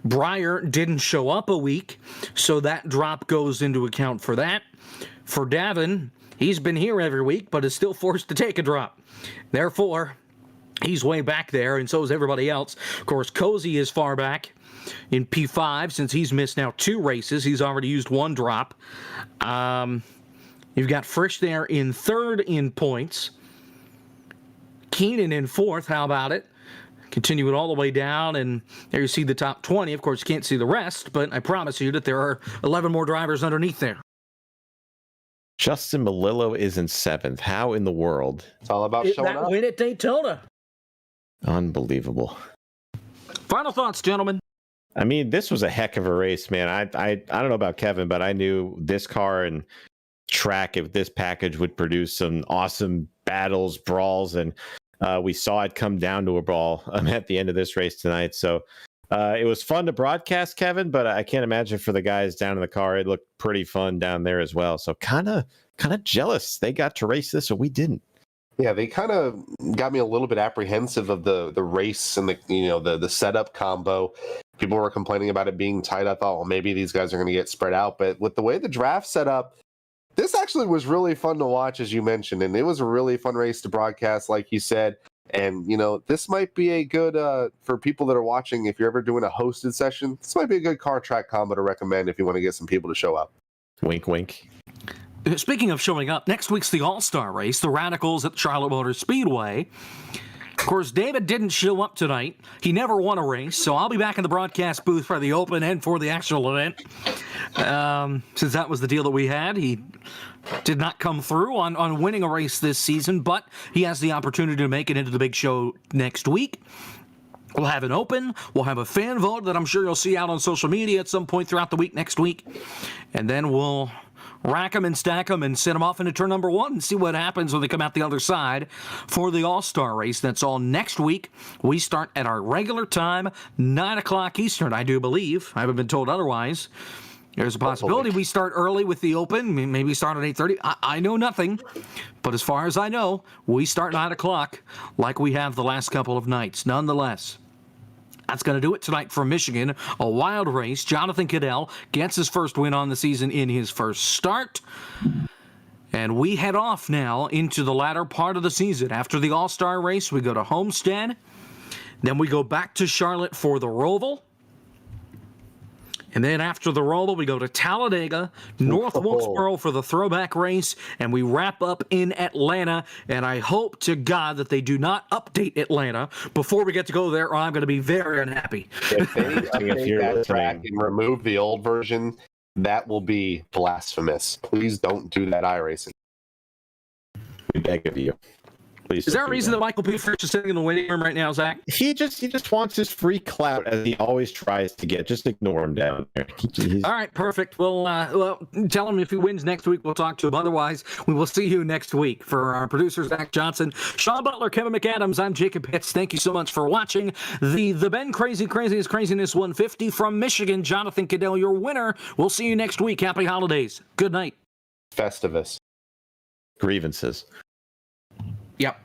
Breyer didn't show up a week, so that drop goes into account for that. For Davin, he's been here every week, but is still forced to take a drop. Therefore, he's way back there, and so is everybody else. Of course, Cozy is far back in P5 since he's missed now 2 races. He's already used 1 drop. You've got Frisch there in 3rd in points. Keenan in 4th. How about it? Continue it all the way down, and there you see the top 20. Of course, you can't see the rest, but I promise you that there are 11 more drivers underneath there. Justin Melillo is in 7th. How in the world? It's all about showing That up. win at Daytona. Unbelievable. Final thoughts, gentlemen. I mean, this was a heck of a race, man. I don't know about Kevin, but I knew this car and track, if this package would produce some awesome battles, brawls, and we saw it come down to a brawl at the end of this race tonight. So it was fun to broadcast, Kevin, but I can't imagine for the guys down in the car. It looked pretty fun down there as well. So kind of jealous they got to race this, so we didn't. Yeah, they kind of got me a little bit apprehensive of the race and the setup combo. People were complaining about it being tight. I thought, well, maybe these guys are going to get spread out. But with the way the draft set up, this actually was really fun to watch, as you mentioned. And it was a really fun race to broadcast, like you said. And, this might be a good, for people that are watching, if you're ever doing a hosted session, this might be a good car track combo to recommend if you want to get some people to show up. Wink, wink. Speaking of showing up, next week's the All-Star race, the Radicals at Charlotte Motor Speedway. Of course, David didn't show up tonight. He never won a race, so I'll be back in the broadcast booth for the Open and for the actual event. Since that was the deal that we had, he did not come through on winning a race this season, but he has the opportunity to make it into the big show next week. We'll have an Open. We'll have a fan vote that I'm sure you'll see out on social media at some point throughout the week next week. And then we'll rack them and stack them and send them off into turn number 1 and see what happens when they come out the other side for the All-Star race. That's all next week. We start at our regular time, 9 o'clock Eastern, I do believe. I haven't been told otherwise. There's a possibility we start early with the Open. Maybe start at 8:30. I know nothing. But as far as I know, we start 9 o'clock like we have the last couple of nights. Nonetheless, that's going to do it tonight for Michigan. A wild race. Jonathan Cadell gets his first win on the season in his first start. And we head off now into the latter part of the season. After the All-Star race, we go to Homestead. Then we go back to Charlotte for the Roval. And then after the Roval, we go to Talladega, North Wilkesboro for the throwback race, and we wrap up in Atlanta. And I hope to God that they do not update Atlanta before we get to go there, or I'm going to be very unhappy. If they update that track and remove the old version, that will be blasphemous. Please don't do that iRacing. We beg of you. Please. Is there a reason that Michael P. Frisch is sitting in the waiting room right now, Zach? He just wants his free clout as he always tries to get. Just ignore him down there. All right, perfect. Well, tell him if he wins next week, we'll talk to him. Otherwise, we will see you next week. For our producer, Zach Johnson, Sean Butler, Kevin McAdams, I'm Jacob Pitts. Thank you so much for watching the Ben Crazy Craziest Craziness 150 from Michigan. Jonathan Cadell, your winner. We'll see you next week. Happy holidays. Good night. Festivus. Grievances. Yep.